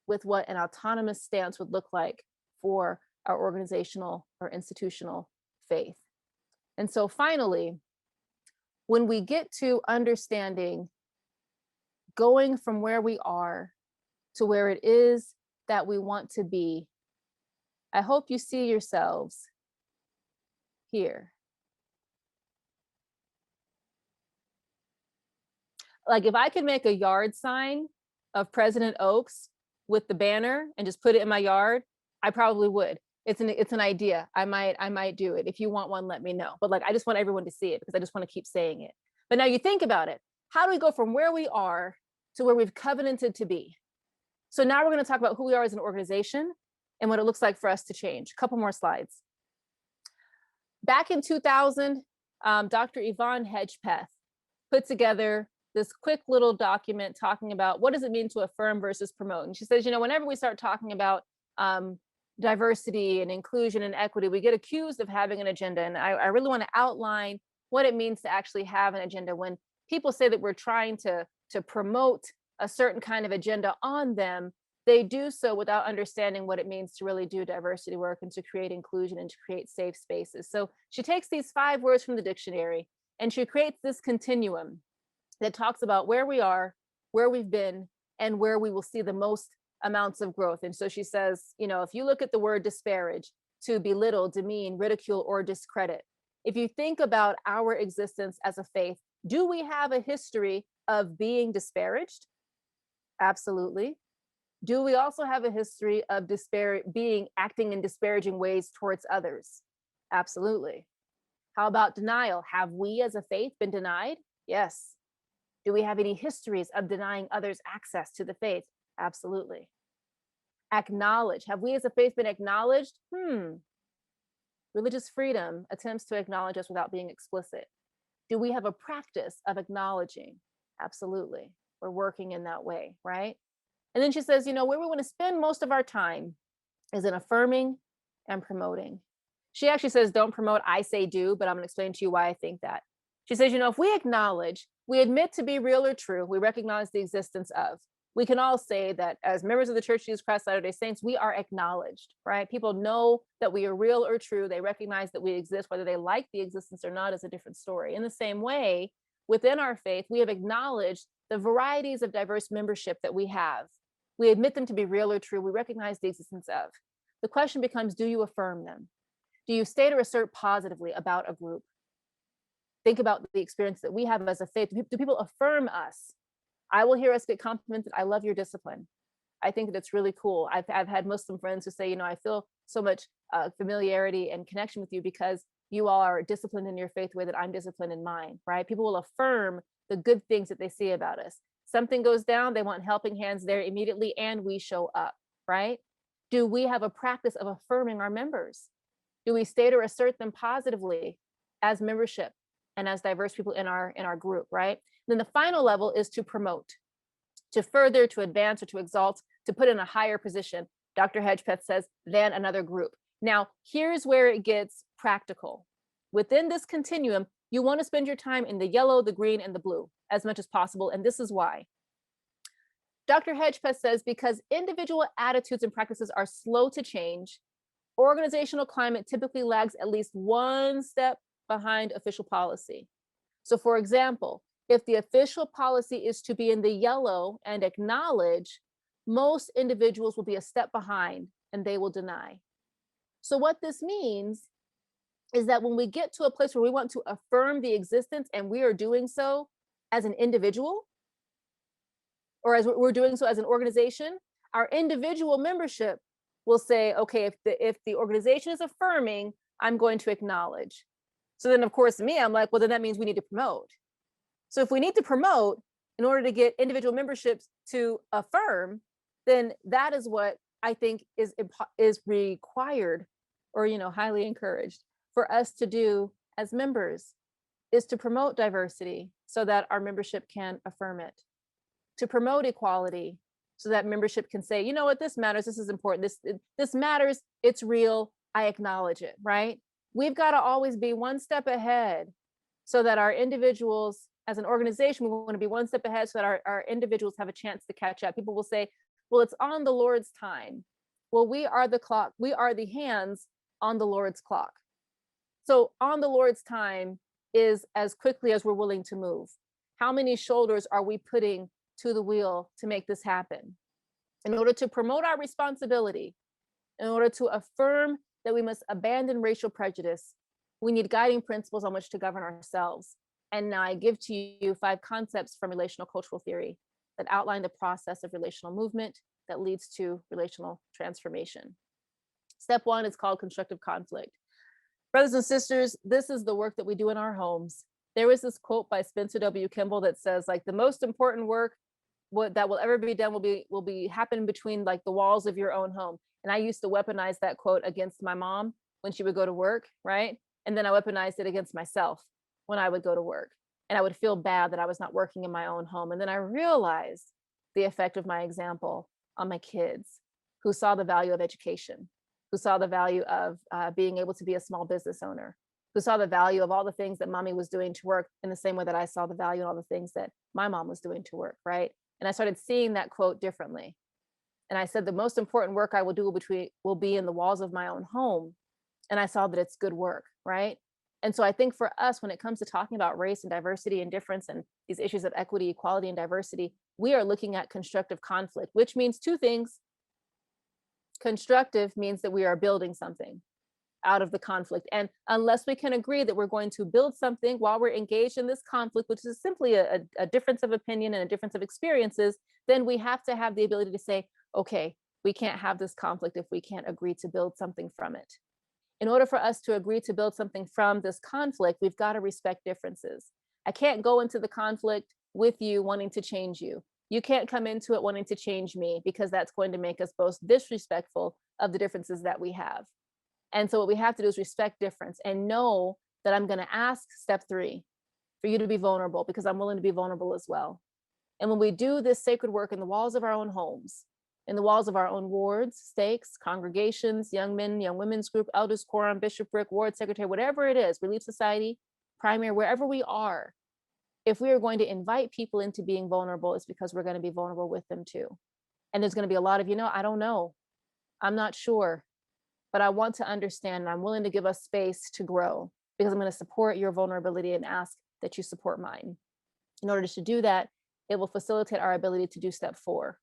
with what an autonomous stance would look like for our organizational or institutional faith. And so finally, when we get to understanding going from where we are to where it is that we want to be, I hope you see yourselves here. Like if I could make a yard sign of President Oaks with the banner and just put it in my yard, I probably would. It's an idea. I might do it. If you want one, let me know. But like, I just want everyone to see it because I just want to keep saying it. But now you think about it. How do we go from where we are to where we've covenanted to be? So now we're going to talk about who we are as an organization and what it looks like for us to change. A couple more slides. Back in 2000, Dr. Yvonne Hedgepeth put together this quick little document talking about what does it mean to affirm versus promote. And she says, you know, whenever we start talking about diversity and inclusion and equity, we get accused of having an agenda. And I really want to outline what it means to actually have an agenda. When people say that we're trying to promote a certain kind of agenda on them, they do so without understanding what it means to really do diversity work and to create inclusion and to create safe spaces. So she takes these 5 words from the dictionary and she creates this continuum that talks about where we are, where we've been, and where we will see the most amounts of growth. And so she says, you know, if you look at the word disparage, to belittle, demean, ridicule, or discredit, if you think about our existence as a faith, do we have a history of being disparaged? Absolutely. Do we also have a history of acting in disparaging ways towards others? Absolutely. How about denial? Have we as a faith been denied? Yes. Do we have any histories of denying others access to the faith? Absolutely. Acknowledge. Have we as a faith been acknowledged? Religious freedom attempts to acknowledge us without being explicit. Do we have a practice of acknowledging? Absolutely. We're working in that way, right? And then she says, you know, where we want to spend most of our time is in affirming and promoting. She actually says, don't promote, I say do, but I'm going to explain to you why I think that. She says, you know, if we acknowledge, we admit to be real or true, we recognize the existence of. We can all say that as members of the Church of Jesus Christ Latter-day Saints, we are acknowledged, right? People know that we are real or true. They recognize that we exist. Whether they like the existence or not is a different story. In the same way, within our faith, we have acknowledged the varieties of diverse membership that we have. We admit them to be real or true. We recognize the existence of. The question becomes, do you affirm them? Do you state or assert positively about a group? Think about the experience that we have as a faith. Do people affirm us? I will hear us get complimented. I love your discipline. I think that it's really cool. I've had Muslim friends who say, you know, I feel so much familiarity and connection with you because you all are disciplined in your faith the way that I'm disciplined in mine, right? People will affirm the good things that they see about us. Something goes down, they want helping hands there immediately, and we show up, right? Do we have a practice of affirming our members? Do we state or assert them positively as membership and as diverse people in our group, right? Then the final level is to promote, to further, to advance, or to exalt, to put in a higher position, Dr. Hedgepeth says, than another group. Now, here's where it gets practical. Within this continuum, You want to spend your time in the yellow, the green, and the blue as much as possible. And this is why. Dr. Hedgepeth says, because individual attitudes and practices are slow to change, organizational climate typically lags at least one step behind official policy. So for example, if the official policy is to be in the yellow and acknowledge, most individuals will be a step behind and they will deny. So what this means is that when we get to a place where we want to affirm the existence and we are doing so as an individual, or as we're doing so as an organization, our individual membership will say, okay, if the organization is affirming, I'm going to acknowledge. So then of course me, I'm like, well, then that means we need to promote. So if we need to promote in order to get individual memberships to affirm, then that is what I think is required, or highly encouraged for us to do as members, is to promote diversity so that our membership can affirm it, to promote equality so that membership can say, you know what, this matters, this is important, this matters, it's real, I acknowledge it, right? We've got to always be one step ahead so that our individuals, as an organization, we want to be one step ahead so that our individuals have a chance to catch up. People will say, well, it's on the Lord's time. Well, we are the clock, we are the hands on the Lord's clock. So on the Lord's time is as quickly as we're willing to move. How many shoulders are we putting to the wheel to make this happen? In order to promote our responsibility, in order to affirm that we must abandon racial prejudice, we need guiding principles on which to govern ourselves. And now I give to you 5 concepts from relational cultural theory that outline the process of relational movement that leads to relational transformation. Step 1 is called constructive conflict. Brothers and sisters, this is the work that we do in our homes. There is this quote by Spencer W. Kimball that says, like, the most important work that will ever be done will be happen between like the walls of your own home. And I used to weaponize that quote against my mom when she would go to work, right? And then I weaponized it against myself when I would go to work. And I would feel bad that I was not working in my own home. And then I realized the effect of my example on my kids, who saw the value of education, who saw the value of being able to be a small business owner, who saw the value of all the things that mommy was doing to work in the same way that I saw the value in all the things that my mom was doing to work, right? And I started seeing that quote differently. And I said, the most important work I will do will be in the walls of my own home. And I saw that it's good work, right? And so I think for us, when it comes to talking about race and diversity and difference and these issues of equity, equality, and diversity, we are looking at constructive conflict, which means 2 things. Constructive means that we are building something out of the conflict. And unless we can agree that we're going to build something while we're engaged in this conflict, which is simply a difference of opinion and a difference of experiences, then we have to have the ability to say, okay, we can't have this conflict if we can't agree to build something from it. In order for us to agree to build something from this conflict, we've got to respect differences. I can't go into the conflict with you wanting to change you. You can't come into it wanting to change me, because that's going to make us both disrespectful of the differences that we have. And so what we have to do is respect difference and know that I'm going to ask, step 3, for you to be vulnerable, because I'm willing to be vulnerable as well. And when we do this sacred work in the walls of our own homes, in the walls of our own wards, stakes, congregations, young men, young women's group, elders, quorum, bishopric, ward secretary, whatever it is, Relief Society, primary, wherever we are, if we are going to invite people into being vulnerable, it's because we're going to be vulnerable with them too. And there's going to be a lot of, I don't know, I'm not sure, but I want to understand, and I'm willing to give us space to grow, because I'm going to support your vulnerability and ask that you support mine. In order to do that, it will facilitate our ability to do step 4,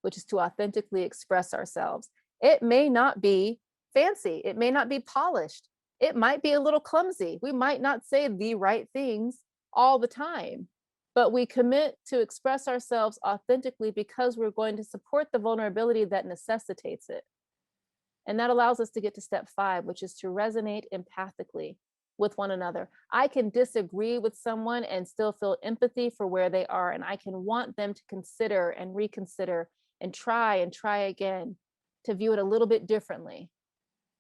which is to authentically express ourselves. It may not be fancy. It may not be polished. It might be a little clumsy. We might not say the right things all the time, but we commit to express ourselves authentically because we're going to support the vulnerability that necessitates it. And that allows us to get to step 5, which is to resonate empathically with one another. I can disagree with someone and still feel empathy for where they are. And I can want them to consider and reconsider and try again to view it a little bit differently,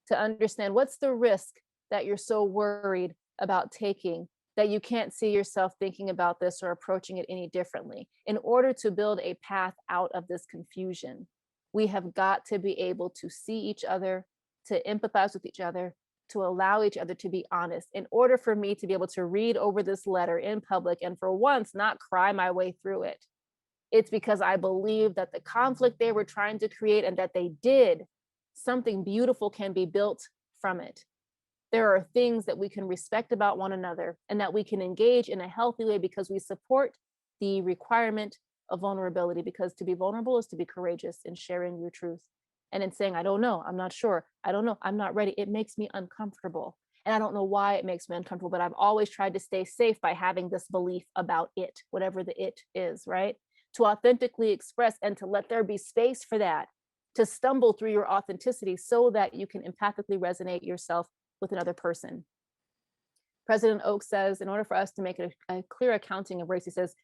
to understand what's the risk that you're so worried about taking that you can't see yourself thinking about this or approaching it any differently. In order to build a path out of this confusion, we have got to be able to see each other, to empathize with each other, to allow each other to be honest. In order for me to be able to read over this letter in public and for once not cry my way through it, it's because I believe that the conflict they were trying to create and that they did, something beautiful can be built from it. There are things that we can respect about one another and that we can engage in a healthy way because we support the requirement of vulnerability, because to be vulnerable is to be courageous in sharing your truth and in saying, I don't know, I'm not sure, I don't know, I'm not ready. It makes me uncomfortable. And I don't know why it makes me uncomfortable, but I've always tried to stay safe by having this belief about it, whatever the it is, right? To authentically express and to let there be space for that, to stumble through your authenticity so that you can empathically resonate yourself with another person. President Oaks says, in order for us to make a clear accounting of race, he says,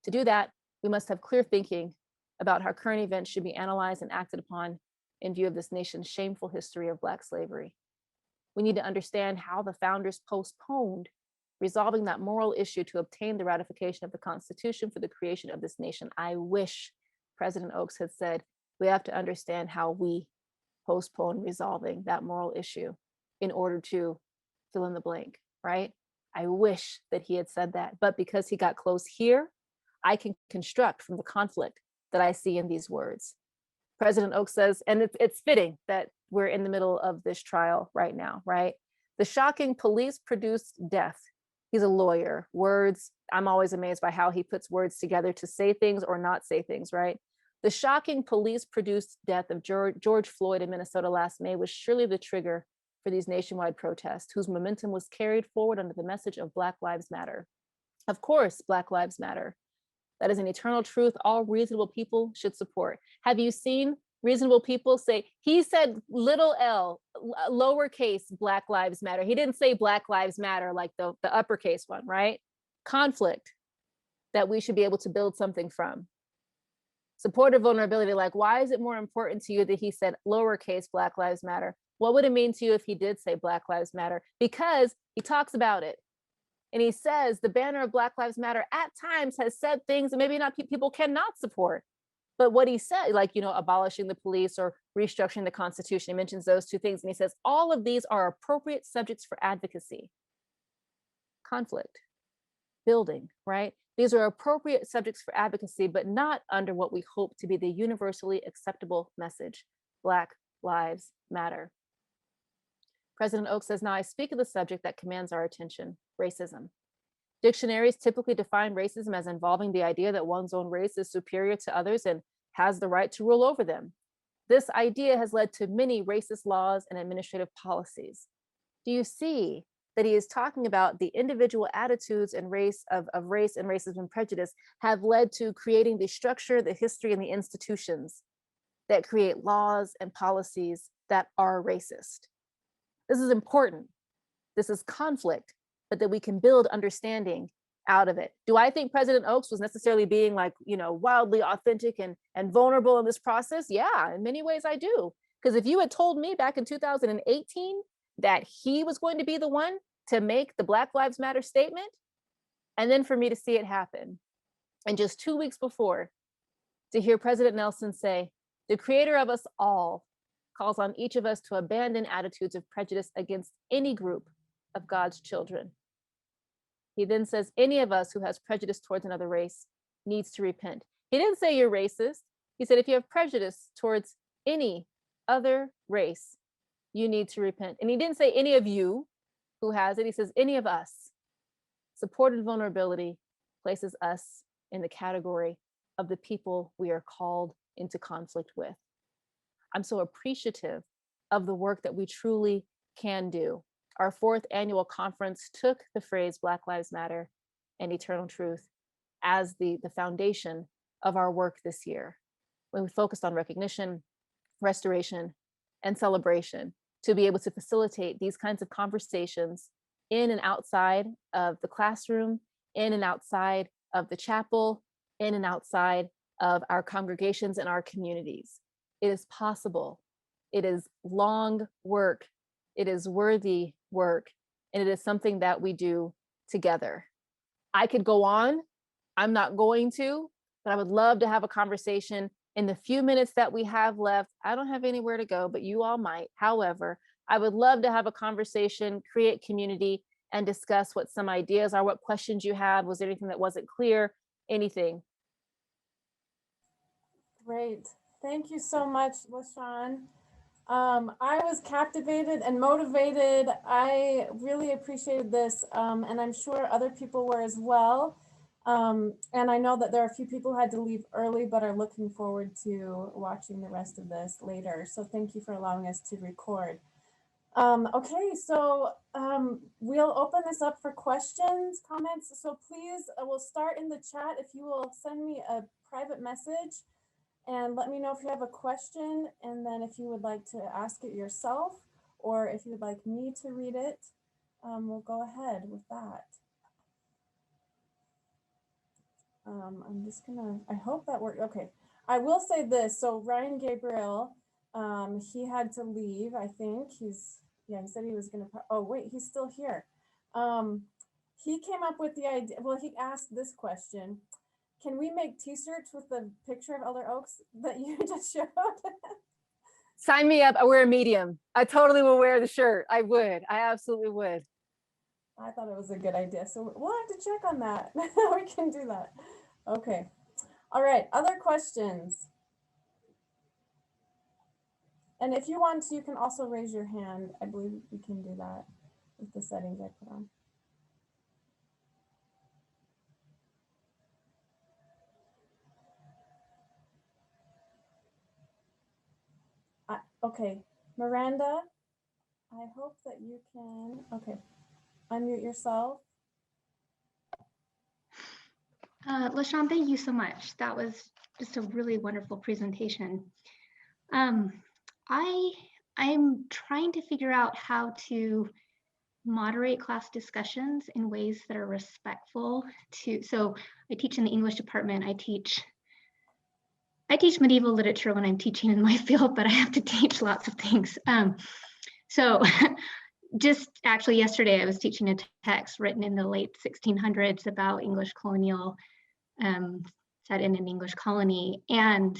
to do that, we must have clear thinking about how current events should be analyzed and acted upon in view of this nation's shameful history of Black slavery. We need to understand how the founders postponed resolving that moral issue to obtain the ratification of the Constitution for the creation of this nation. I wish President Oaks had said, we have to understand how we postpone resolving that moral issue in order to fill in the blank, right? I wish that he had said that, but because he got close here, I can construct from the conflict that I see in these words. President Oaks says, and it's fitting that we're in the middle of this trial right now, right? The shocking police-produced death. He's a lawyer. Words, I'm always amazed by how he puts words together to say things or not say things, right? The shocking police-produced death of George Floyd in Minnesota last May was surely the trigger for these nationwide protests, whose momentum was carried forward under the message of Black Lives Matter. Of course, Black Lives Matter. That is an eternal truth all reasonable people should support. Have you seen reasonable people say, he said little l, lowercase Black Lives Matter. He didn't say Black Lives Matter like the uppercase one, right? Conflict that we should be able to build something from. Supportive vulnerability, like, why is it more important to you that he said lowercase Black Lives Matter? What would it mean to you if he did say Black Lives Matter? Because he talks about it. And he says the banner of Black Lives Matter at times has said things that maybe not people cannot support. But what he said, like, abolishing the police or restructuring the Constitution, he mentions those two things. And he says, all of these are appropriate subjects for advocacy. Conflict, building, right? These are appropriate subjects for advocacy, but not under what we hope to be the universally acceptable message, Black Lives Matter. President Oaks says, now I speak of the subject that commands our attention, racism. Dictionaries typically define racism as involving the idea that one's own race is superior to others and has the right to rule over them. This idea has led to many racist laws and administrative policies. Do you see that he is talking about the individual attitudes and race and racism and prejudice have led to creating the structure, the history, and the institutions that create laws and policies that are racist? This is important. This is conflict, but that we can build understanding out of it. Do I think President Oaks was necessarily being wildly authentic and vulnerable in this process? Yeah, in many ways I do. Because if you had told me back in 2018 that he was going to be the one to make the Black Lives Matter statement, and then for me to see it happen, and just 2 weeks before, to hear President Nelson say, the creator of us all calls on each of us to abandon attitudes of prejudice against any group of God's children. He then says, any of us who has prejudice towards another race needs to repent. He didn't say you're racist. He said, if you have prejudice towards any other race, you need to repent. And he didn't say any of you who has it. He says, any of us. Supported vulnerability places us in the category of the people we are called into conflict with. I'm so appreciative of the work that we truly can do. Our 4th annual conference took the phrase Black Lives Matter and eternal truth as the foundation of our work this year, when we focused on recognition, restoration, and celebration to be able to facilitate these kinds of conversations in and outside of the classroom, in and outside of the chapel, in and outside of our congregations and our communities. It is possible. It is long work. It is worthy work. And it is something that we do together. I could go on. I'm not going to, but I would love to have a conversation In the few minutes that we have left, I don't have anywhere to go, but you all might. However, I would love to have a conversation, create community, and discuss what some ideas are, what questions you have. Was there anything that wasn't clear? Anything. Great. Thank you so much, LaShawn. I was captivated and motivated. I really appreciated this, and I'm sure other people were as well. And I know that there are a few people who had to leave early, but are looking forward to watching the rest of this later. So thank you for allowing us to record. Okay, so we'll open this up for questions, comments. So please, we'll start in the chat. If you will send me a private message and let me know if you have a question, and then if you would like to ask it yourself, or if you would like me to read it, we'll go ahead with that. I'm just gonna, I hope that worked. Okay, I will say this. So Ryan Gabriel, he had to leave, I think. He said he was gonna, oh wait, he's still here. He came up with the idea, well, he asked this question. Can we make t-shirts with the picture of Elder Oaks that you just showed? Sign me up. I wear a medium. I totally will wear the shirt. I would. I absolutely would. I thought it was a good idea. So we'll have to check on that. We can do that. Okay. All right. Other questions? And if you want to, you can also raise your hand. I believe we can do that with the settings I put on. Okay, Miranda, I hope that you can, okay, unmute yourself. LaShawn, thank you so much. That was just a really wonderful presentation. I'm trying to figure out how to moderate class discussions in ways that are respectful to, so I teach in the English department. I teach medieval literature when I'm teaching in my field, but I have to teach lots of things. So just actually yesterday, I was teaching a text written in the late 1600s about English colonial, set in an English colony. And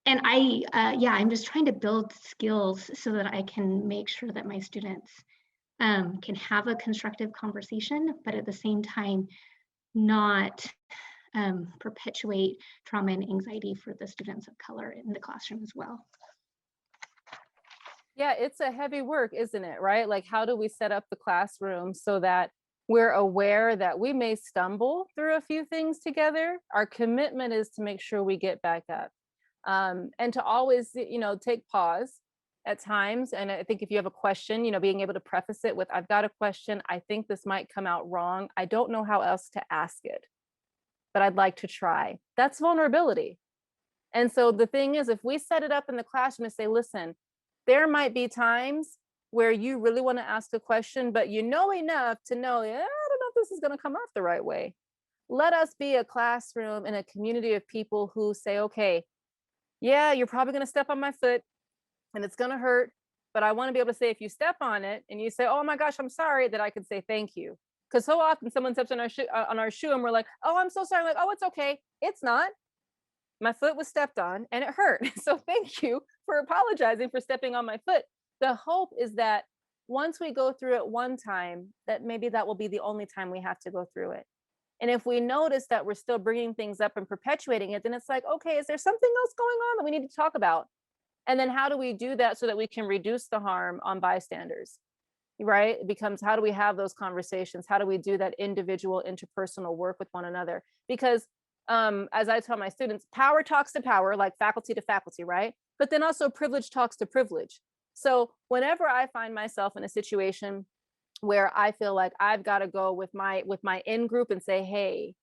I'm just trying to build skills so that I can make sure that my students can have a constructive conversation, but at the same time, not perpetuate trauma and anxiety for the students of color in the classroom as well. Yeah, it's a heavy work, isn't it? Right? Like, how do we set up the classroom so that we're aware that we may stumble through a few things together? Our commitment is to make sure we get back up, and to always, take pause at times. And I think if you have a question, being able to preface it with, I've got a question. I think this might come out wrong. I don't know how else to ask it, but I'd like to try. That's vulnerability. And so the thing is, if we set it up in the classroom and say, listen, there might be times where you really want to ask a question, but you know enough to know, I don't know if this is going to come off the right way. Let us be a classroom and a community of people who say, okay, yeah, you're probably going to step on my foot and it's going to hurt, but I want to be able to say, if you step on it and you say, oh my gosh, I'm sorry, that I can say thank you. Because so often someone steps on our shoe and we're like, oh, I'm so sorry. I'm like, oh, it's okay. It's not. My foot was stepped on and it hurt. So thank you for apologizing for stepping on my foot. The hope is that once we go through it one time, that maybe that will be the only time we have to go through it. And if we notice that we're still bringing things up and perpetuating it, then it's like, okay, is there something else going on that we need to talk about? And then how do we do that so that we can reduce the harm on bystanders? Right? It becomes, how do we have those conversations? How do we do that individual interpersonal work with one another? Because as I tell my students, power talks to power, like faculty to faculty, right? But then also privilege talks to privilege. So whenever I find myself in a situation where I feel like I've got to go with my in group and say, hey,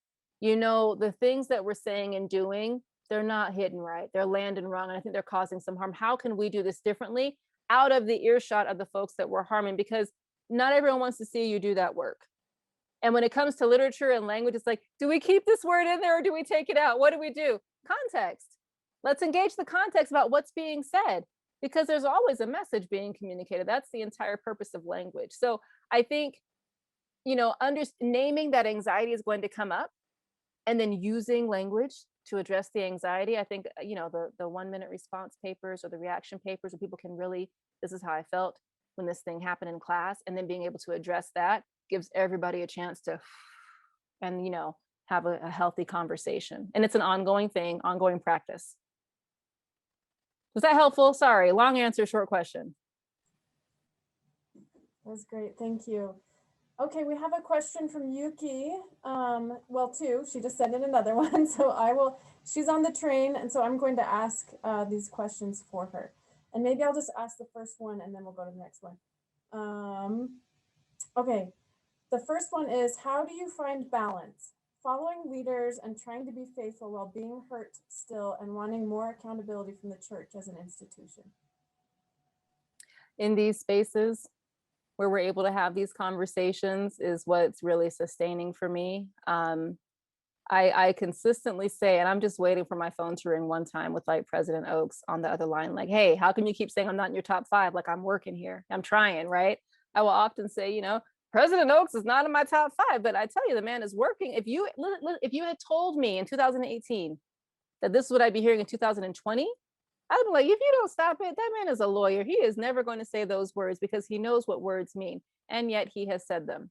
the things that we're saying and doing, they're not hidden right. They're landing wrong. And I think they're causing some harm. How can we do this differently out of the earshot of the folks that we're harming? Because not everyone wants to see you do that work. And when it comes to literature and language, it's like, do we keep this word in there or do we take it out? What do we do? Context. Let's engage the context about what's being said, because there's always a message being communicated. That's the entire purpose of language. So I think, naming that anxiety is going to come up and then using language to address the anxiety. I think, the 1-minute response papers or the reaction papers where people can really, this is how I felt when this thing happened in class, and then being able to address that gives everybody a chance to, and, have a healthy conversation. And it's an ongoing thing, ongoing practice. Was that helpful? Sorry, long answer, short question. That's great. Thank you. Okay, we have a question from Yuki. Well, two. She just sent in another one. So she's on the train. And so I'm going to ask these questions for her. And maybe I'll just ask the first one and then we'll go to the next one. Okay, the first one is, how do you find balance? Following leaders and trying to be faithful while being hurt still and wanting more accountability from the church as an institution. In these spaces where we're able to have these conversations is what's really sustaining for me. I consistently say, and I'm just waiting for my phone to ring one time with like President Oakes on the other line, like, hey, how can you keep saying I'm not in your top 5? Like, I'm working here, I'm trying, right? I will often say, President Oakes is not in my top 5, but I tell you, the man is working. If you had told me in 2018 that this is what I'd be hearing in 2020, I'd be like, if you don't stop it, that man is a lawyer. He is never going to say those words because he knows what words mean. And yet he has said them.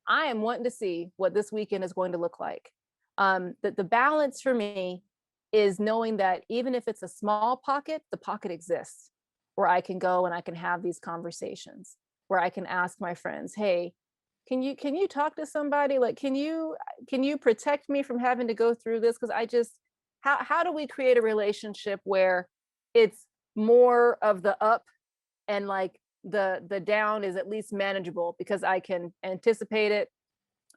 I am wanting to see what this weekend is going to look like. The balance for me is knowing that even if it's a small pocket, the pocket exists where I can go and I can have these conversations, where I can ask my friends, hey, can you talk to somebody? Like, can you protect me from having to go through this? Because how do we create a relationship where it's more of the up and like the down is at least manageable, because I can anticipate it,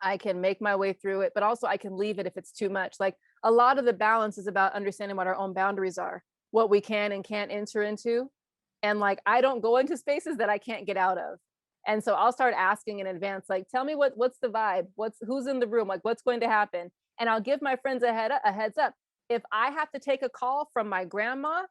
I can make my way through it, but also I can leave it if it's too much. Like, a lot of the balance is about understanding what our own boundaries are, what we can and can't enter into. And like, I don't go into spaces that I can't get out of. And so I'll start asking in advance, like, tell me what's the vibe, who's in the room, like what's going to happen. And I'll give my friends a heads up. If I have to take a call from my grandma,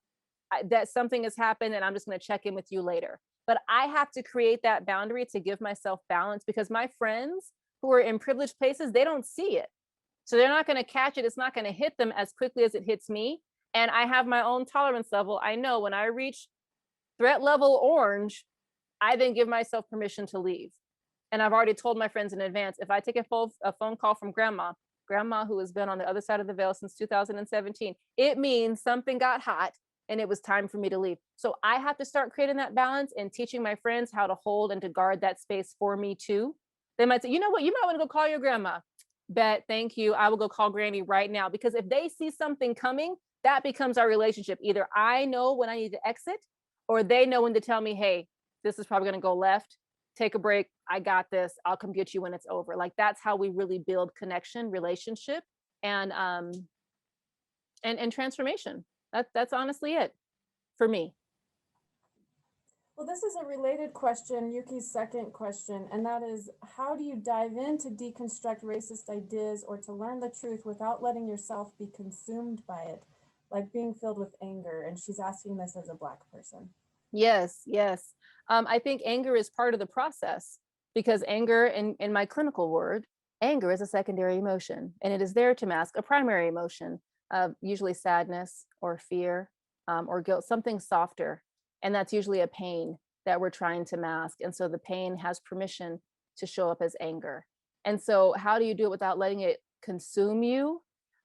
that something has happened and I'm just going to check in with you later. But I have to create that boundary to give myself balance, because my friends who are in privileged places, they don't see it. So they're not going to catch it. It's not going to hit them as quickly as it hits me. And I have my own tolerance level. I know when I reach threat level orange, I then give myself permission to leave. And I've already told my friends in advance, if I take a phone call from grandma who has been on the other side of the veil since 2017, it means something got hot and it was time for me to leave. So I have to start creating that balance and teaching my friends how to hold and to guard that space for me too. They might say, you know what, you might want to go call your grandma. Bet, thank you. I will go call Granny right now. Because if they see something coming, that becomes our relationship. Either I know when I need to exit, or they know when to tell me, hey, this is probably going to go left. Take a break. I got this. I'll come get you when it's over. Like, that's how we really build connection, relationship, and transformation. That's honestly it for me. Well, this is a related question, Yuki's second question, and that is, how do you dive in to deconstruct racist ideas or to learn the truth without letting yourself be consumed by it, like being filled with anger? And she's asking this as a Black person. Yes. I think anger is part of the process, because anger, in my clinical word, anger is a secondary emotion, and it is there to mask a primary emotion, usually sadness or fear or guilt, something softer. And that's usually a pain that we're trying to mask. And so the pain has permission to show up as anger. And so how do you do it without letting it consume you?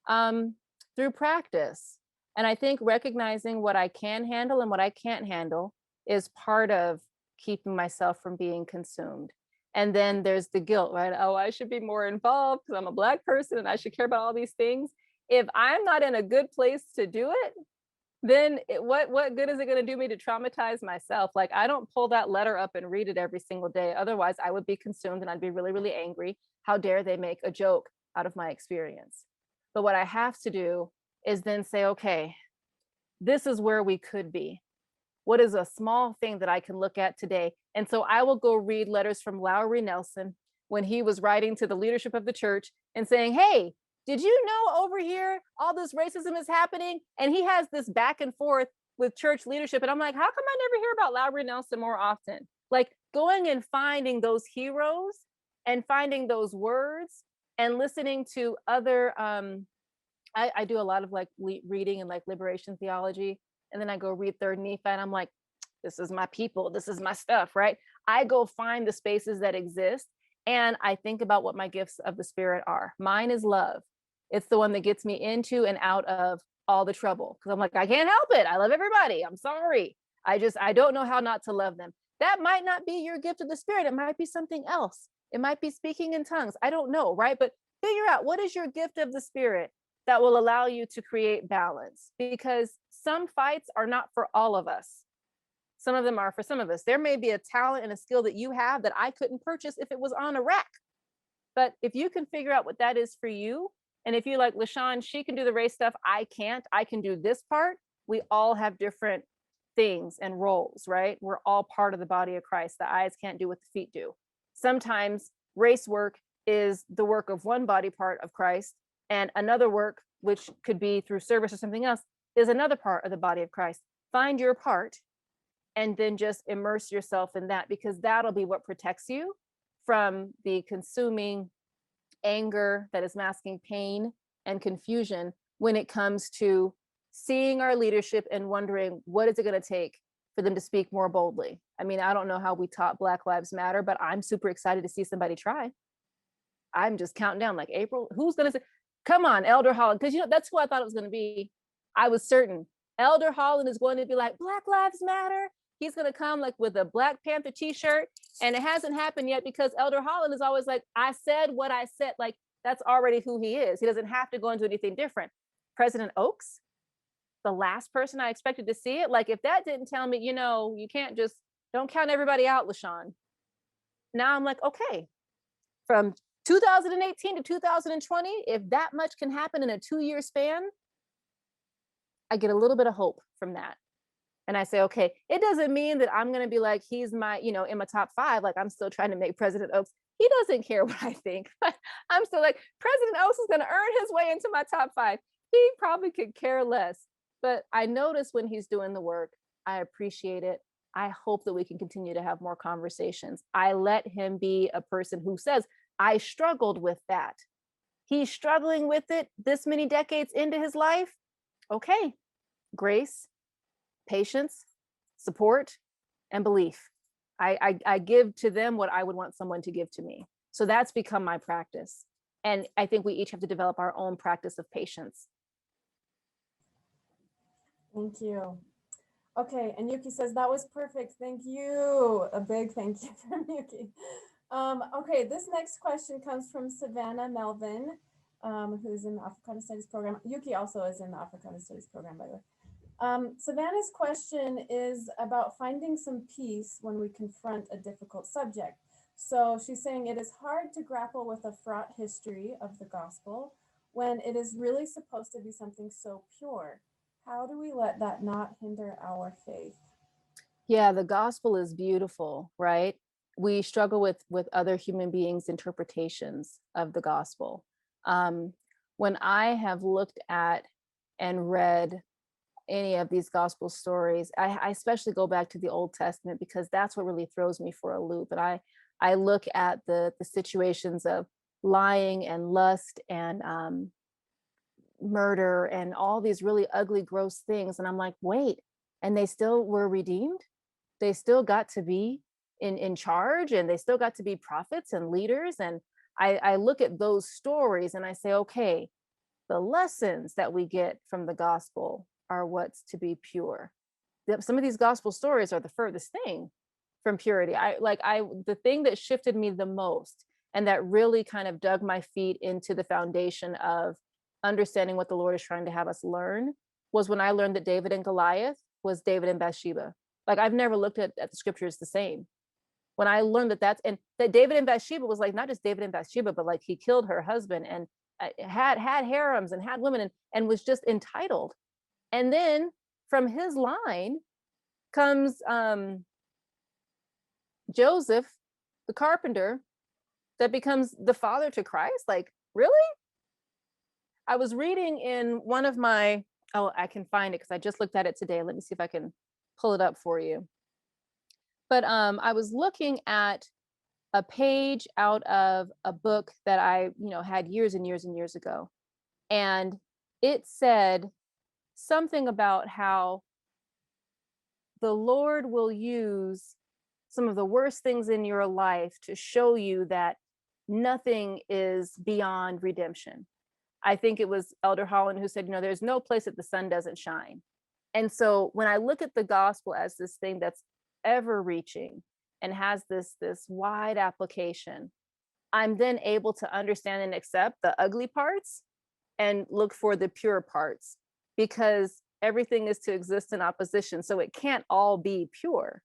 Through practice. And I think recognizing what I can handle and what I can't handle is part of keeping myself from being consumed. And then there's the guilt, right? Oh, I should be more involved because I'm a Black person and I should care about all these things. If I'm not in a good place to do it, then what good is it going to do me to traumatize myself? Like, I don't pull that letter up and read it every single day. Otherwise, I would be consumed and I'd be really, really angry. How dare they make a joke out of my experience? But what I have to do is then say, okay, this is where we could be. What is a small thing that I can look at today? And so I will go read letters from Lowry Nelson when he was writing to the leadership of the church and saying, hey, did you know over here all this racism is happening? And he has this back and forth with church leadership. And I'm like, how come I never hear about Lowry Nelson more often? Like, going and finding those heroes and finding those words and listening to other I do a lot of like reading and like liberation theology. And then I go read Third Nephi and I'm like, this is my people. This is my stuff, right? I go find the spaces that exist and I think about what my gifts of the Spirit are. Mine is love. It's the one that gets me into and out of all the trouble. Cause I'm like, I can't help it. I love everybody. I'm sorry. I don't know how not to love them. That might not be your gift of the Spirit. It might be something else. It might be speaking in tongues. I don't know, right? But figure out what is your gift of the Spirit that will allow you to create balance, because some fights are not for all of us. Some of them are for some of us. There may be a talent and a skill that you have that I couldn't purchase if it was on a rack. But if you can figure out what that is for you, and if you like LaShawn, she can do the race stuff, I can't, I can do this part. We all have different things and roles, right? We're all part of the body of Christ. The eyes can't do what the feet do. Sometimes race work is the work of one body part of Christ, and another work, which could be through service or something else, is another part of the body of Christ. Find your part and then just immerse yourself in that, because that'll be what protects you from the consuming anger that is masking pain and confusion when it comes to seeing our leadership and wondering, what is it going to take for them to speak more boldly? I mean, I don't know how we taught Black Lives Matter, but I'm super excited to see somebody try. I'm just counting down like, April, who's going to say, come on, Elder Holland, because that's who I thought it was going to be. I was certain Elder Holland is going to be like, Black Lives Matter. He's going to come like with a Black Panther t-shirt. And it hasn't happened yet because Elder Holland is always like, I said what I said. Like, that's already who he is. He doesn't have to go into anything different. President Oaks, the last person I expected to see it. Like, if that didn't tell me, you can't just, don't count everybody out, LaShawn. Now I'm like, okay, from 2018 to 2020, if that much can happen in a 2-year span, I get a little bit of hope from that. And I say, okay, it doesn't mean that I'm going to be like, he's my, in my top 5. Like, I'm still trying to make President Oaks. He doesn't care what I think. I'm still like, President Oaks is going to earn his way into my top 5. He probably could care less. But I notice when he's doing the work, I appreciate it. I hope that we can continue to have more conversations. I let him be a person who says, I struggled with that. He's struggling with it this many decades into his life. Okay, grace, patience, support, and belief. I give to them what I would want someone to give to me. So that's become my practice. And I think we each have to develop our own practice of patience. Thank you. Okay, and Yuki says, that was perfect. Thank you. A big thank you from Yuki. Okay, this next question comes from Savannah Melvin, who's in the Africana Studies program. Yuki also is in the Africana Studies program, by the way. Savannah's question is about finding some peace when we confront a difficult subject. So she's saying it is hard to grapple with a fraught history of the gospel when it is really supposed to be something so pure. How do we let that not hinder our faith? Yeah, the gospel is beautiful, right? We struggle with other human beings' interpretations of the gospel. When I have looked at and read any of these gospel stories, I especially go back to the Old Testament because that's what really throws me for a loop. And I look at the situations of lying and lust and murder and all these really ugly, gross things. And I'm like, wait, and they still were redeemed? They still got to be in charge, and they still got to be prophets and leaders. And I look at those stories and I say, okay, the lessons that we get from the gospel are what's to be pure. Some of these gospel stories are the furthest thing from purity. The thing that shifted me the most and that really kind of dug my feet into the foundation of understanding what the Lord is trying to have us learn was when I learned that David and Goliath was David and Bathsheba. Like, I've never looked at the scriptures the same. When I learned that David and Bathsheba was like not just David and Bathsheba, but like he killed her husband and had harems and had women and was just entitled. And then from his line comes Joseph, the carpenter, that becomes the father to Christ. Like, really? I was reading in one of my, I can find it because I just looked at it today. Let me see if I can pull it up for you. But I was looking at a page out of a book that I, had years and years and years ago. And it said something about how the Lord will use some of the worst things in your life to show you that nothing is beyond redemption. I think it was Elder Holland who said, there's no place that the sun doesn't shine. And so when I look at the gospel as this thing that's ever reaching and has this wide application, I'm then able to understand and accept the ugly parts and look for the pure parts, because everything is to exist in opposition. So it can't all be pure.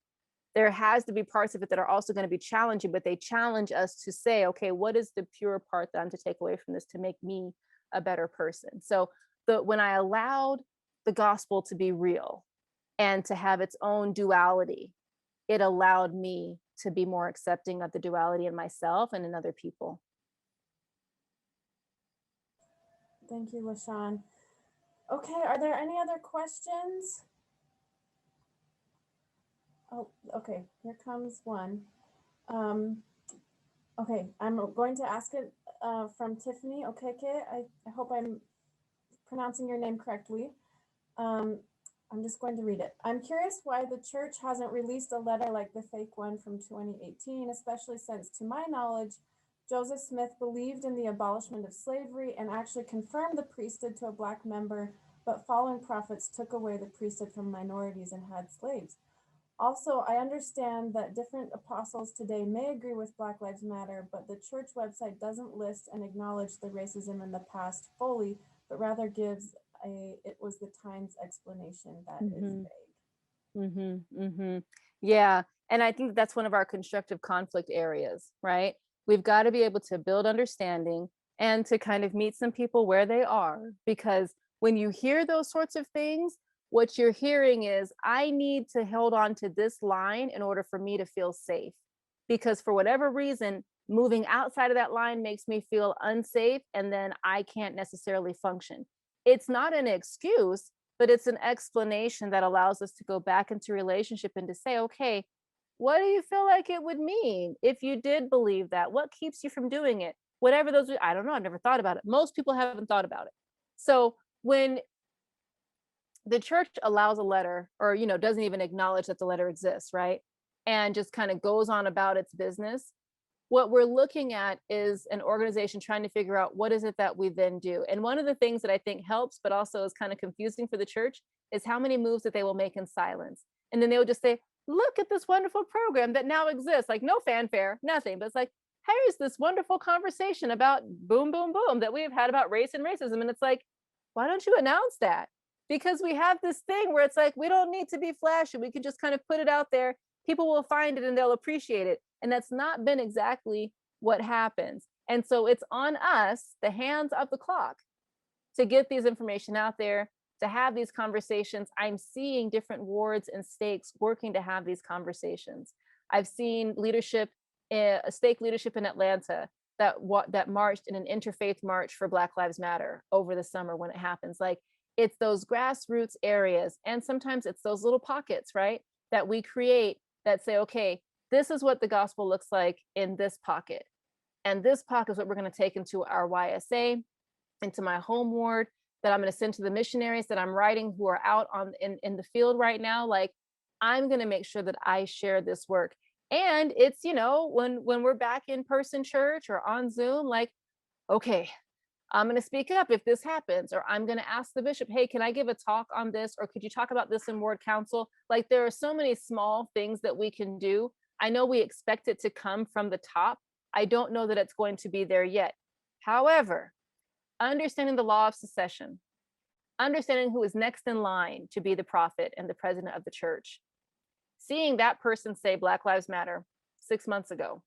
There has to be parts of it that are also going to be challenging, but they challenge us to say, okay, what is the pure part that I'm to take away from this to make me a better person? So when I allowed the gospel to be real and to have its own duality, it allowed me to be more accepting of the duality in myself and in other people. Thank you, LaShawn. Okay, are there any other questions? Oh, okay, here comes one. Okay, I'm going to ask it from Tiffany Okeke. I hope I'm pronouncing your name correctly. I'm just going to read it. I'm curious why the church hasn't released a letter like the fake one from 2018, especially since, to my knowledge, Joseph Smith believed in the abolishment of slavery and actually confirmed the priesthood to a Black member, but following prophets took away the priesthood from minorities and had slaves. Also, I understand that different apostles today may agree with Black Lives Matter, but the church website doesn't list and acknowledge the racism in the past fully, but rather gives it was the times explanation that is vague. Yeah. And I think that's one of our constructive conflict areas, right? We've got to be able to build understanding and to kind of meet some people where they are, because when you hear those sorts of things, what you're hearing is, I need to hold on to this line in order for me to feel safe, because for whatever reason, moving outside of that line makes me feel unsafe, and then I can't necessarily function. It's not an excuse, but it's an explanation that allows us to go back into relationship and to say, okay, what do you feel like it would mean if you did believe that? What keeps you from doing it? Whatever those, I don't know, I've never thought about it. Most people haven't thought about it. So when the church allows a letter, or doesn't even acknowledge that the letter exists, right, and just kind of goes on about its business, what we're looking at is an organization trying to figure out what is it that we then do. And one of the things that I think helps, but also is kind of confusing for the church, is how many moves that they will make in silence. And then they will just say, look at this wonderful program that now exists, like no fanfare, nothing, but it's like, here's this wonderful conversation about boom, boom, boom that we've had about race and racism. And it's like, why don't you announce that? Because we have this thing where it's like, we don't need to be flashy. We can just kind of put it out there. People will find it and they'll appreciate it. And that's not been exactly what happens. And so it's on us, the hands of the clock, to get these information out there, to have these conversations. I'm seeing different wards and stakes working to have these conversations. I've seen leadership, a stake leadership in Atlanta that marched in an interfaith march for Black Lives Matter over the summer when it happens. Like, it's those grassroots areas. And sometimes it's those little pockets, right, that we create that say, okay, this is what the gospel looks like in this pocket. And this pocket is what we're going to take into our YSA, into my home ward, that I'm going to send to the missionaries that I'm writing who are out in the field right now. Like, I'm going to make sure that I share this work. And it's, when we're back in person church or on Zoom, like, okay, I'm going to speak up if this happens, or I'm going to ask the bishop, hey, can I give a talk on this? Or could you talk about this in ward council? Like, there are so many small things that we can do. I know we expect it to come from the top. I don't know that it's going to be there yet. However, understanding the law of succession, understanding who is next in line to be the prophet and the president of the church, seeing that person say Black Lives Matter 6 months ago,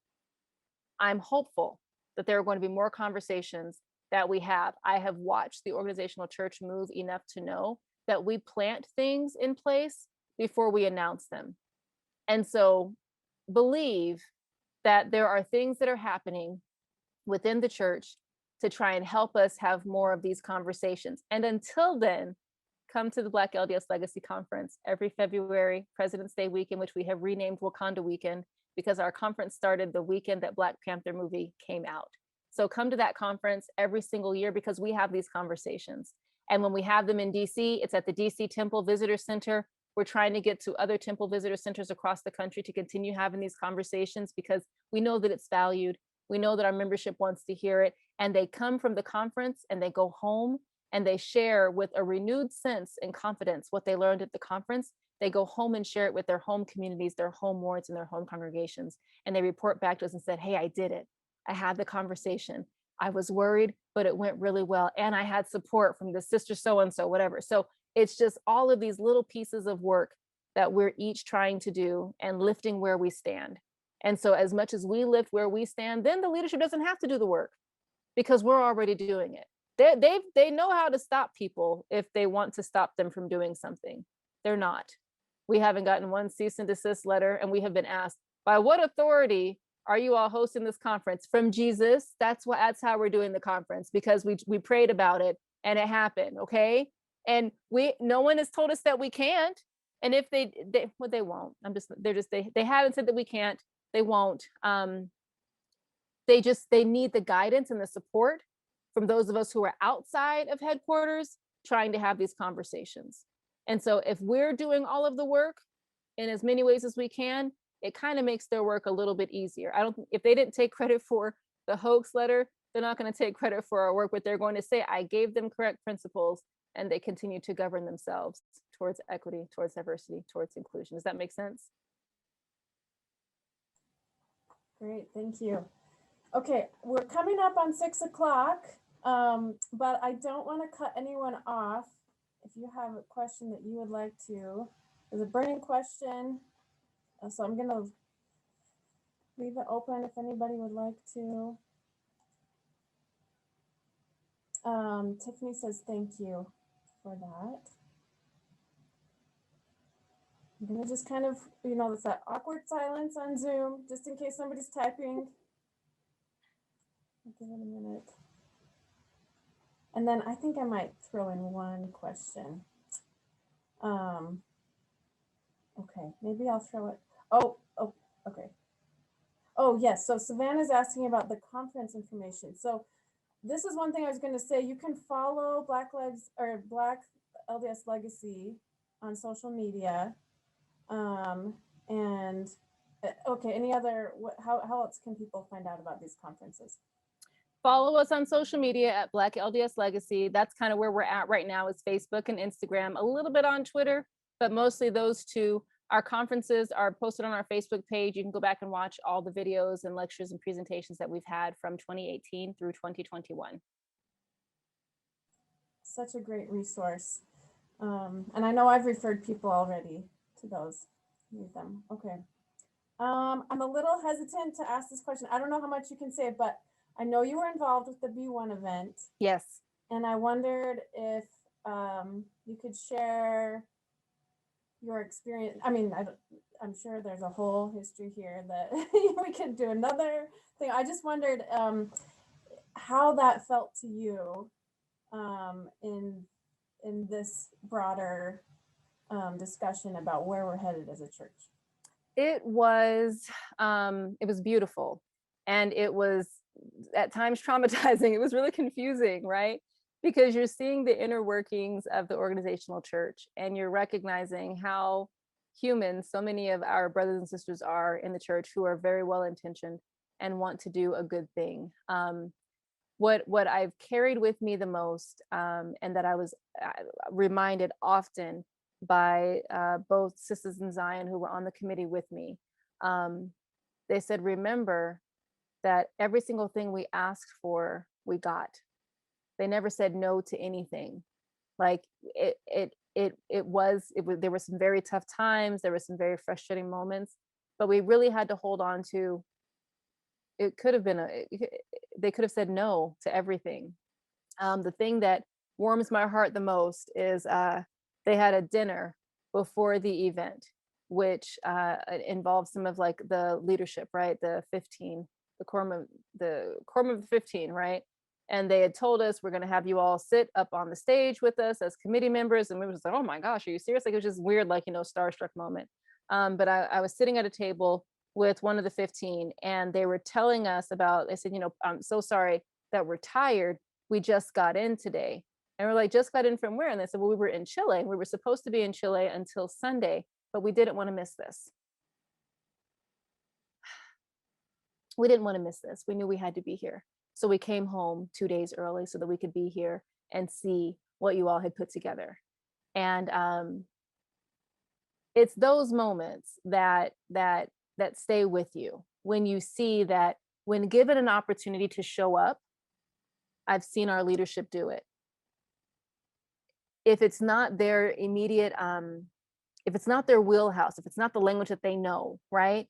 I'm hopeful that there are going to be more conversations that we have. I have watched the organizational church move enough to know that we plant things in place before we announce them. And so believe that there are things that are happening within the church to try and help us have more of these conversations. And until then, come to the Black LDS Legacy Conference every February, President's Day weekend, which we have renamed Wakanda Weekend, because our conference started the weekend that Black Panther movie came out. So come to that conference every single year, because we have these conversations. And when we have them in DC, it's at the DC Temple Visitor Center. We're trying to get to other temple visitor centers across the country to continue having these conversations, because we know that it's valued. We know that our membership wants to hear it, and they come from the conference and they go home and they share with a renewed sense and confidence what they learned at the conference. They go home and share it with their home communities, their home wards, and their home congregations. And they report back to us and said, hey, I did it. I had the conversation. I was worried, but it went really well. And I had support from the sister so-and-so, whatever. So it's just all of these little pieces of work that we're each trying to do and lifting where we stand. And so as much as we lift where we stand, then the leadership doesn't have to do the work, because we're already doing it. They know how to stop people if they want to stop them from doing something. They're not. We haven't gotten one cease and desist letter, and we have been asked, by what authority are you all hosting this conference? From Jesus. That's how we're doing the conference, because we prayed about it and it happened. Okay. And no one has told us that we can't. And if they won't. They haven't said that we can't. They won't. They need the guidance and the support from those of us who are outside of headquarters trying to have these conversations. And so if we're doing all of the work in as many ways as we can, it kind of makes their work a little bit easier. If they didn't take credit for the hoax letter, they're not going to take credit for our work, but they're going to say, I gave them correct principles, and they continue to govern themselves towards equity, towards diversity, towards inclusion. Does that make sense? Great, thank you. Okay, we're coming up on 6 o'clock, but I don't want to cut anyone off. If you have a question that you would like to, there's a burning question. So I'm gonna leave it open if anybody would like to. Tiffany says, thank you for that. I'm gonna just kind of, it's that awkward silence on Zoom, just in case somebody's typing. I'll give it a minute. And then I think I might throw in one question. Okay, maybe I'll throw it. Oh, okay. Oh, yes. So Savannah's asking about the conference information. So this is one thing I was going to say. You can follow Black LDS Legacy on social media. And okay, any other, how else can people find out about these conferences? Follow us on social media at Black LDS Legacy. That's kind of where we're at right now, is Facebook and Instagram, a little bit on Twitter, but mostly those two. Our conferences are posted on our Facebook page. You can go back and watch all the videos and lectures and presentations that we've had from 2018 through 2021. Such a great resource. And I know I've referred people already to those. Read them. Okay. I'm a little hesitant to ask this question. I don't know how much you can say, but I know you were involved with the B1 event. Yes. And I wondered if you could share your experience. I mean, I'm sure there's a whole history here that we could do another thing. I just wondered how that felt to you in this broader discussion about where we're headed as a church. It was beautiful, and it was at times traumatizing. It was really confusing, right? Because you're seeing the inner workings of the organizational church, and you're recognizing how human so many of our brothers and sisters are in the church, who are very well intentioned and want to do a good thing. What I've carried with me the most, and that I was reminded often by both sisters in Zion who were on the committee with me, they said, remember that every single thing we asked for, we got. They never said no to anything. Like there were some very tough times. There were some very frustrating moments, but we really had to hold on to, they could have said no to everything. The thing that warms my heart the most is they had a dinner before the event, which involved some of like the leadership, right? The quorum of the 15, right? And they had told us, we're going to have you all sit up on the stage with us as committee members. And we were just like, oh my gosh, are you serious? Like, it was just weird, like, starstruck moment. But I was sitting at a table with one of the 15, and they were telling us about, they said, I'm so sorry that we're tired. We just got in today. And we're like, just got in from where? And they said, well, we were in Chile. We were supposed to be in Chile until Sunday, but we didn't want to miss this. We didn't want to miss this. We knew we had to be here. So we came home 2 days early so that we could be here and see what you all had put together. And it's those moments that stay with you when you see that when given an opportunity to show up, I've seen our leadership do it. If it's not their immediate, if it's not their wheelhouse, if it's not the language that they know, right?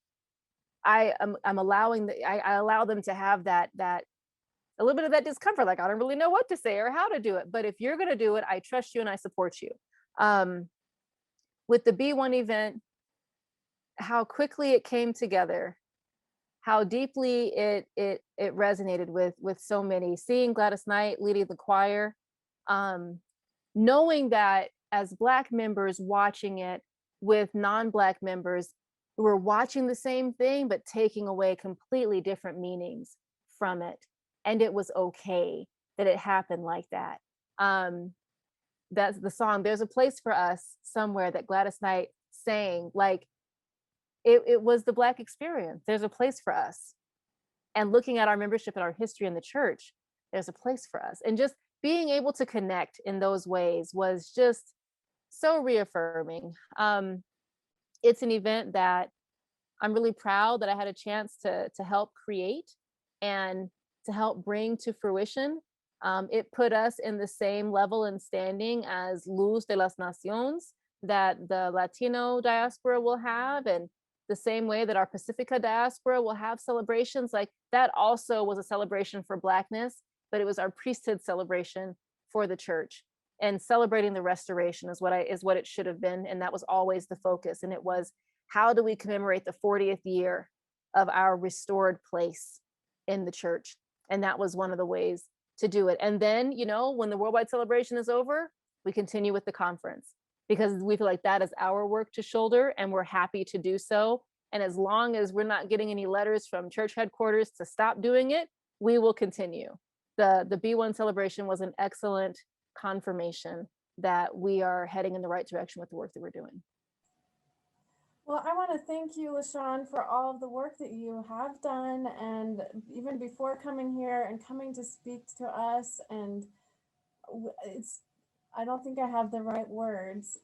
I'm allowing I allow them to have that a little bit of that discomfort, like I don't really know what to say or how to do it. But if you're gonna do it, I trust you and I support you. With the B1 event, how quickly it came together, how deeply it resonated with so many. Seeing Gladys Knight leading the choir, knowing that as Black members watching it with non-Black members who were watching the same thing but taking away completely different meanings from it, and it was okay that it happened like that. That's the song "There's a Place for Us" somewhere that Gladys Knight sang, like it was the Black experience. There's a place for us. And looking at our membership and our history in the church, there's a place for us. And just being able to connect in those ways was just so reaffirming. It's an event that I'm really proud that I had a chance to help create and to help bring to fruition. It put us in the same level and standing as Luz de las Naciones that the Latino diaspora will have, and the same way that our Pacifica diaspora will have celebrations. Like that also was a celebration for Blackness, but it was our priesthood celebration for the church. And celebrating the restoration is what it should have been. And that was always the focus. And it was, how do we commemorate the 40th year of our restored place in the church? And that was one of the ways to do it. And then, you know, when the worldwide celebration is over, we continue with the conference, because we feel like that is our work to shoulder, and we're happy to do so. And as long as we're not getting any letters from church headquarters to stop doing it, we will continue. The B1 celebration was an excellent confirmation that we are heading in the right direction with the work that we're doing. Well, I want to thank you, LaShawn, for all of the work that you have done, and even before coming here and coming to speak to us. And I don't think I have the right words.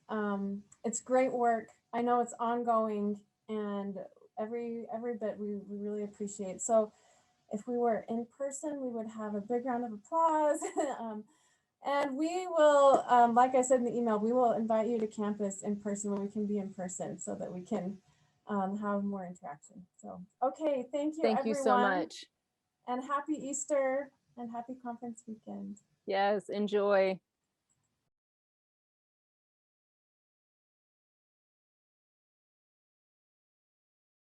It's great work. I know it's ongoing, and every bit we really appreciate. So if we were in person, we would have a big round of applause. And we will, like I said in the email, we will invite you to campus in person when we can be in person, so that we can have more interaction. So, okay, thank you, Thank everyone. you so much. And happy Easter and happy conference weekend. Yes, enjoy.